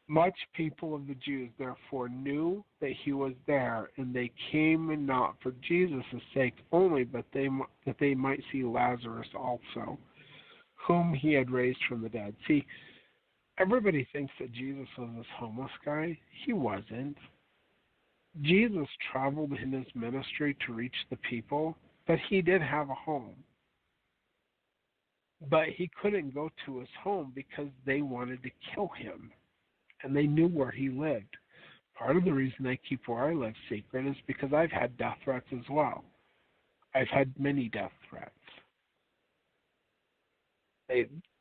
Much people of the Jews therefore knew that he was there, and they came, and not for Jesus' sake only, but that they might see Lazarus also, whom he had raised from the dead. See, everybody thinks that Jesus was this homeless guy. He wasn't. Jesus traveled in his ministry to reach the people, but he did have a home. But he couldn't go to his home because they wanted to kill him, and they knew where he lived. Part of the reason I keep where I live secret is because I've had death threats as well. I've had many death threats.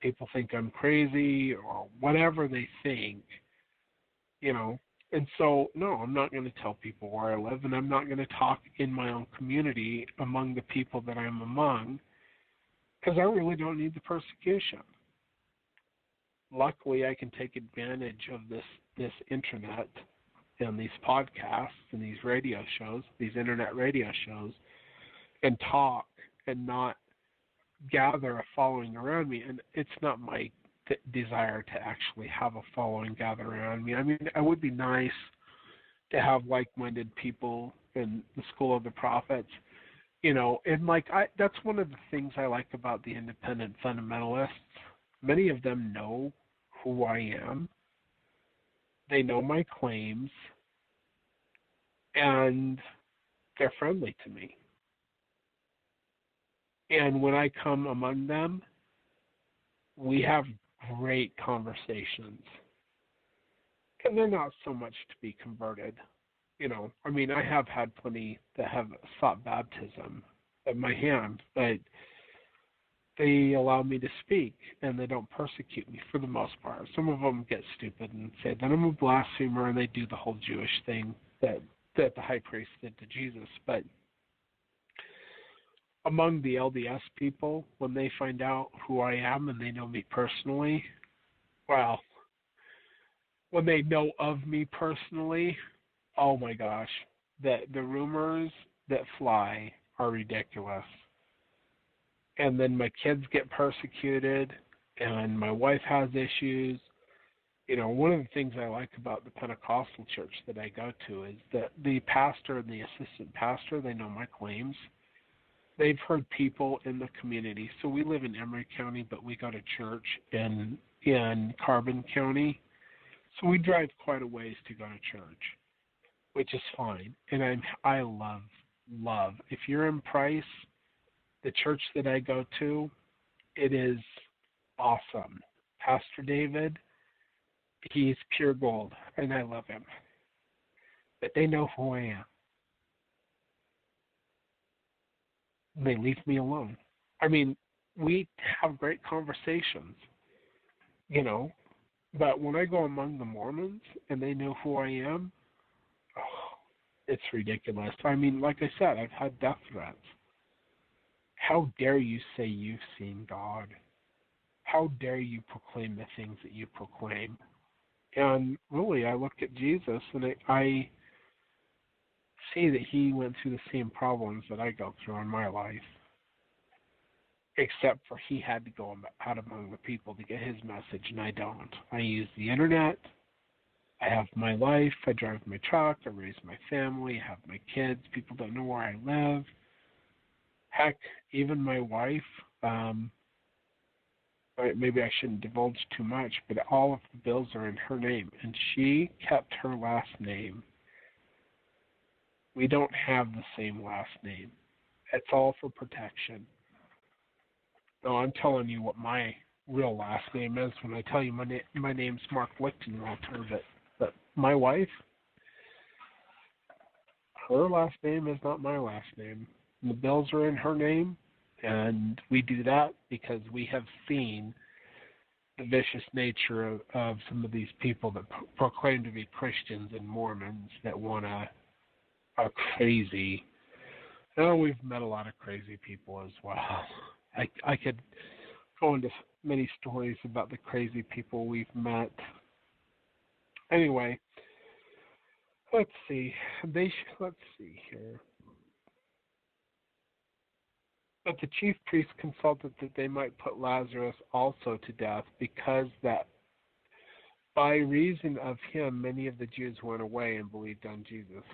People think I'm crazy or whatever they think, you know. And so, no, I'm not going to tell people where I live, and I'm not going to talk in my own community among the people that I'm among, because I really don't need the persecution. Luckily, I can take advantage of this internet and these podcasts and these radio shows, these internet radio shows, and talk and not gather a following around me. And it's not my desire to actually have a following gather around me. I mean, it would be nice to have like-minded people in the school of the prophets, you know, and that's one of the things I like about the independent fundamentalists. Many of them know who I am. They know my claims, and they're friendly to me. And when I come among them, we have great conversations. And they're not so much to be converted. You know, I mean, I have had plenty that have sought baptism at my hand, but they allow me to speak, and they don't persecute me for the most part. Some of them get stupid and say that I'm a blasphemer, and they do the whole Jewish thing that the high priest did to Jesus. But among the LDS people, when they find out who I am and they know me personally, well, when they know of me personally, oh my gosh, the rumors that fly are ridiculous. And then my kids get persecuted, and my wife has issues. You know, one of the things I like about the Pentecostal church that I go to is that the pastor and the assistant pastor, they know my claims. They've heard people in the community. So we live in Emory County, but we go to church in Carbon County. So we drive quite a ways to go to church, which is fine. And I love. If you're in Price, the church that I go to, it is awesome. Pastor David, he's pure gold, and I love him. But they know who I am. They leave me alone. I mean, we have great conversations, you know, but when I go among the Mormons and they know who I am, it's ridiculous. I mean, like I said, I've had death threats. How dare you say you've seen God? How dare you proclaim the things that you proclaim? And really, I look at Jesus and I see that he went through the same problems that I go through in my life, except for he had to go out among the people to get his message, and I don't. I use the internet. I have my life. I drive my truck. I raise my family. I have my kids. People don't know where I live. Heck, even my wife, maybe I shouldn't divulge too much, but all of the bills are in her name, and she kept her last name. We don't have the same last name. It's all for protection. No, I'm telling you what my real last name is when I tell you my name's Mark Lichtenwalter, but my wife, her last name is not my last name. The bills are in her name, and we do that because we have seen the vicious nature of some of these people that proclaim to be Christians and Mormons that are crazy. Oh, we've met a lot of crazy people as well. I could go into many stories about the crazy people we've met. Anyway, let's see. Let's see here. But the chief priests consulted that they might put Lazarus also to death, because that by reason of him many of the Jews went away and believed on Jesus.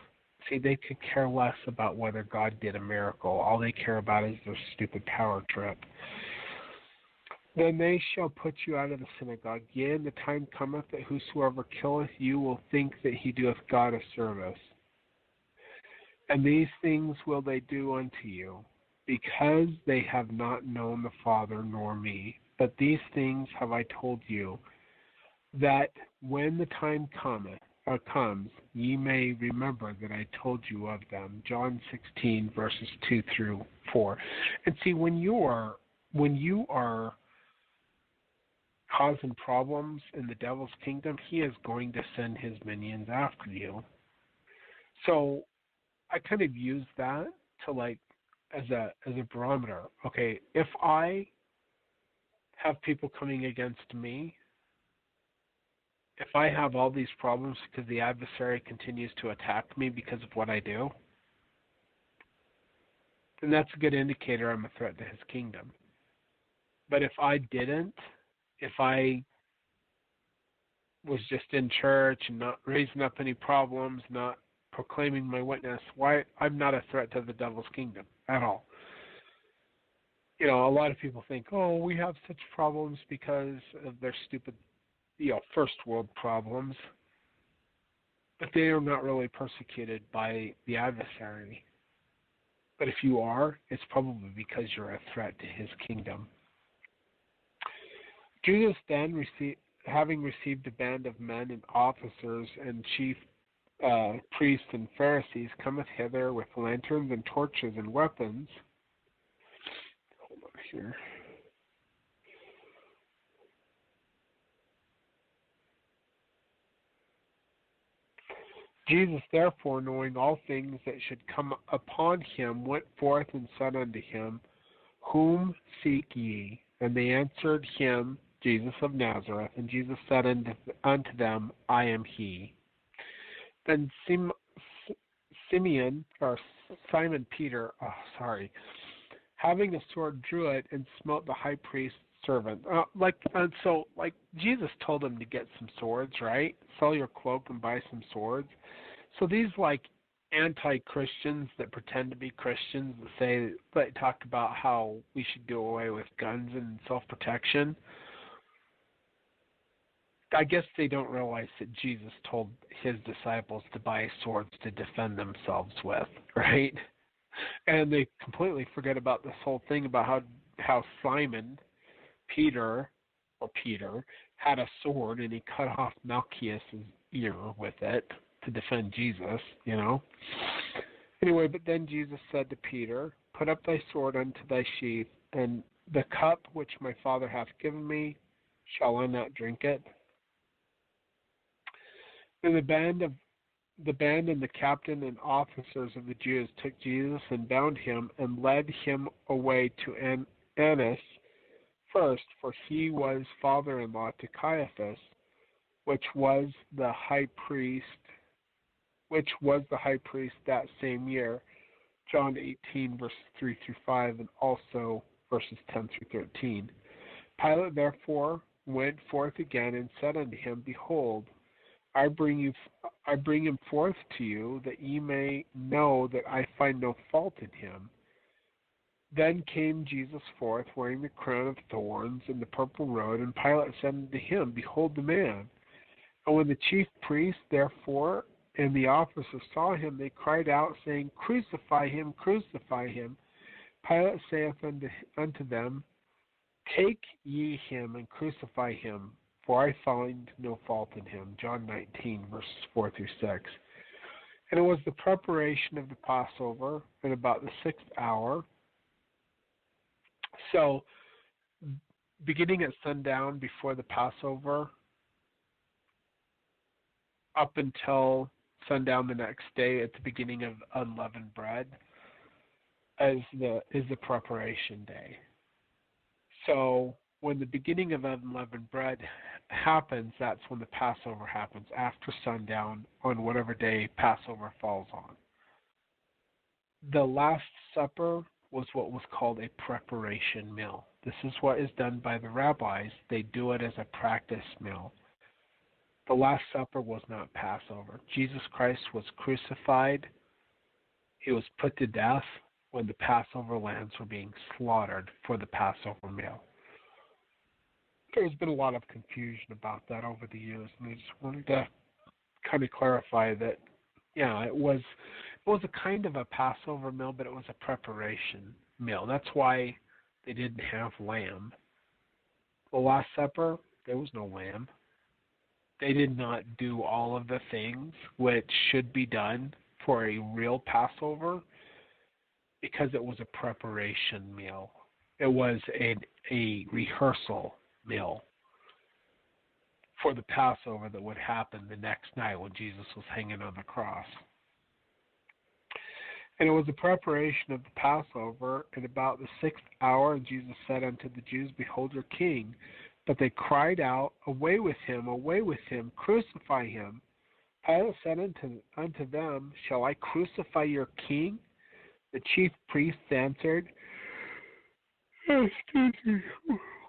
See, they could care less about whether God did a miracle. All they care about is their stupid power trip. Then they shall put you out of the synagogue. Yea, and the time cometh that whosoever killeth you will think that he doeth God a service. And these things will they do unto you, because they have not known the Father nor me. But these things have I told you, that when the time comes, ye may remember that I told you of them. John 16, verses 2 through 4. And see, when you are causing problems in the devil's kingdom, he is going to send his minions after you. So I kind of use that to as a barometer. Okay, if I have people coming against me, if I have all these problems because the adversary continues to attack me because of what I do, then that's a good indicator I'm a threat to his kingdom. But if I didn't, if I was just in church and not raising up any problems, not proclaiming my witness, I'm not a threat to the devil's kingdom at all. A lot of people think, oh, we have such problems because of their stupid, first world problems. But they are not really persecuted by the adversary. But if you are, it's probably because you're a threat to his kingdom. Jesus then, having received a band of men and officers and chief priests and Pharisees, cometh hither with lanterns and torches and weapons. Hold on here. Jesus, therefore, knowing all things that should come upon him, went forth and said unto him, Whom seek ye? And they answered him, Jesus of Nazareth. And Jesus said unto them, I am he. Then Simon Peter, having a sword, drew it and smote the high priest's servant. So Jesus told him to get some swords, right? Sell your cloak and buy some swords. So these anti-Christians that pretend to be Christians that talk about how we should do away with guns and self-protection, I guess they don't realize that Jesus told his disciples to buy swords to defend themselves with, right? And they completely forget about this whole thing about how Simon Peter had a sword and he cut off Malchus's ear with it to defend Jesus, Anyway, but then Jesus said to Peter, Put up thy sword unto thy sheath, and the cup which my Father hath given me, shall I not drink it? And the band and the captain and officers of the Jews took Jesus and bound him and led him away to Annas first, for he was father-in-law to Caiaphas, which was the high priest that same year. John 18, verses 3 through 5, and also verses 10 through 13. Pilate therefore went forth again and said unto him, Behold, I bring him forth to you, that ye may know that I find no fault in him. Then came Jesus forth, wearing the crown of thorns and the purple robe, and Pilate said unto him, Behold the man. And when the chief priests, therefore, and the officers saw him, they cried out, saying, Crucify him, crucify him. Pilate saith unto them, Take ye him, and crucify him, for I find no fault in him. John 19, verses 4 through 6. And it was the preparation of the Passover, and about the 6th hour. So, beginning at sundown before the Passover, up until sundown the next day at the beginning of unleavened bread, is the preparation day. So, when the beginning of unleavened bread happens, that's when the Passover happens, after sundown on whatever day Passover falls on. The Last Supper was what was called a preparation meal. This is what is done by the rabbis. They do it as a practice meal. The Last Supper was not Passover. Jesus Christ was crucified. He was put to death when the Passover lambs were being slaughtered for the Passover meal. There's been a lot of confusion about that over the years, and I just wanted to kind of clarify that, it was It was a kind of a Passover meal, but it was a preparation meal. That's why they didn't have lamb. The Last Supper, there was no lamb. They did not do all of the things which should be done for a real Passover because it was a preparation meal. It was a rehearsal meal for the Passover that would happen the next night when Jesus was hanging on the cross. And it was a preparation of the Passover. And about the 6th hour, Jesus said unto the Jews, Behold your king. But they cried out, Away with him, crucify him. Pilate said unto them, Shall I crucify your king? The chief priests answered,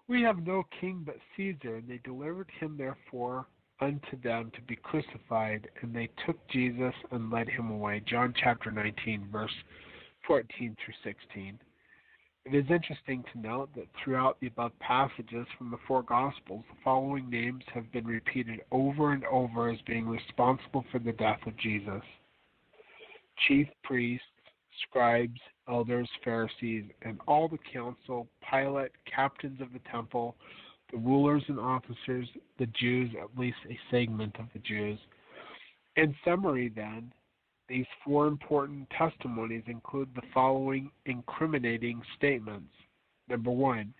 We have no king but Caesar. And they delivered him therefore unto them to be crucified, and they took Jesus and led him away. John chapter 19, verse 14 through 16. It is interesting to note that throughout the above passages from the four Gospels, the following names have been repeated over and over as being responsible for the death of Jesus: chief priests, scribes, elders, Pharisees, and all the council, Pilate, captains of the temple, the rulers and officers, the Jews, at least a segment of the Jews. In summary, then, these four important testimonies include the following incriminating statements. Number one,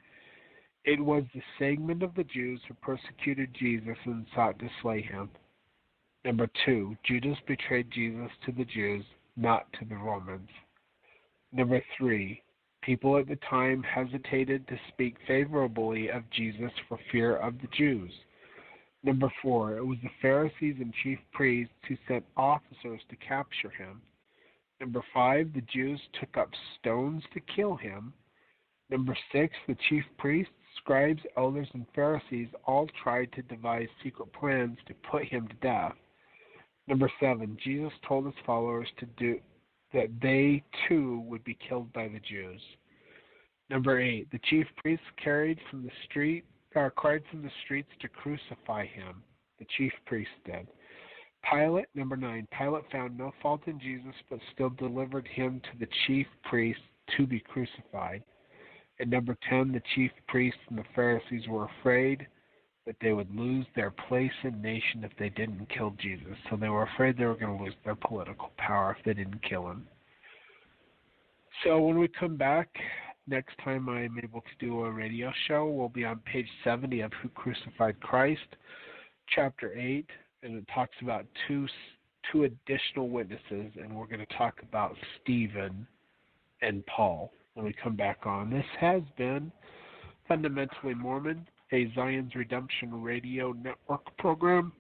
it was the segment of the Jews who persecuted Jesus and sought to slay him. Number two, Judas betrayed Jesus to the Jews, not to the Romans. Number three, people at the time hesitated to speak favorably of Jesus for fear of the Jews. Number four, it was the Pharisees and chief priests who sent officers to capture him. Number five, the Jews took up stones to kill him. Number six, the chief priests, scribes, elders, and Pharisees all tried to devise secret plans to put him to death. Number seven, Jesus told his followers that they too would be killed by the Jews. Number eight, the chief priests cried from the streets to crucify him. The chief priests did. Pilate, number nine, Pilate found no fault in Jesus, but still delivered him to the chief priests to be crucified. And number 10, the chief priests and the Pharisees were afraid that they would lose their place in nation if they didn't kill Jesus. So they were afraid they were going to lose their political power if they didn't kill him. So when we come back, next time I'm able to do a radio show, we'll be on page 70 of Who Crucified Christ, chapter 8, and it talks about two additional witnesses, and we're going to talk about Stephen and Paul when we come back on. This has been Fundamentally Mormon, a Zion's Redemption Radio Network program.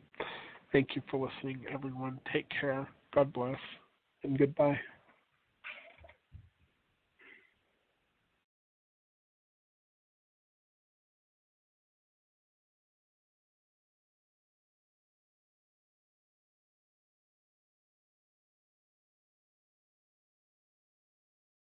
Thank you for listening, everyone. Take care. God bless, and goodbye.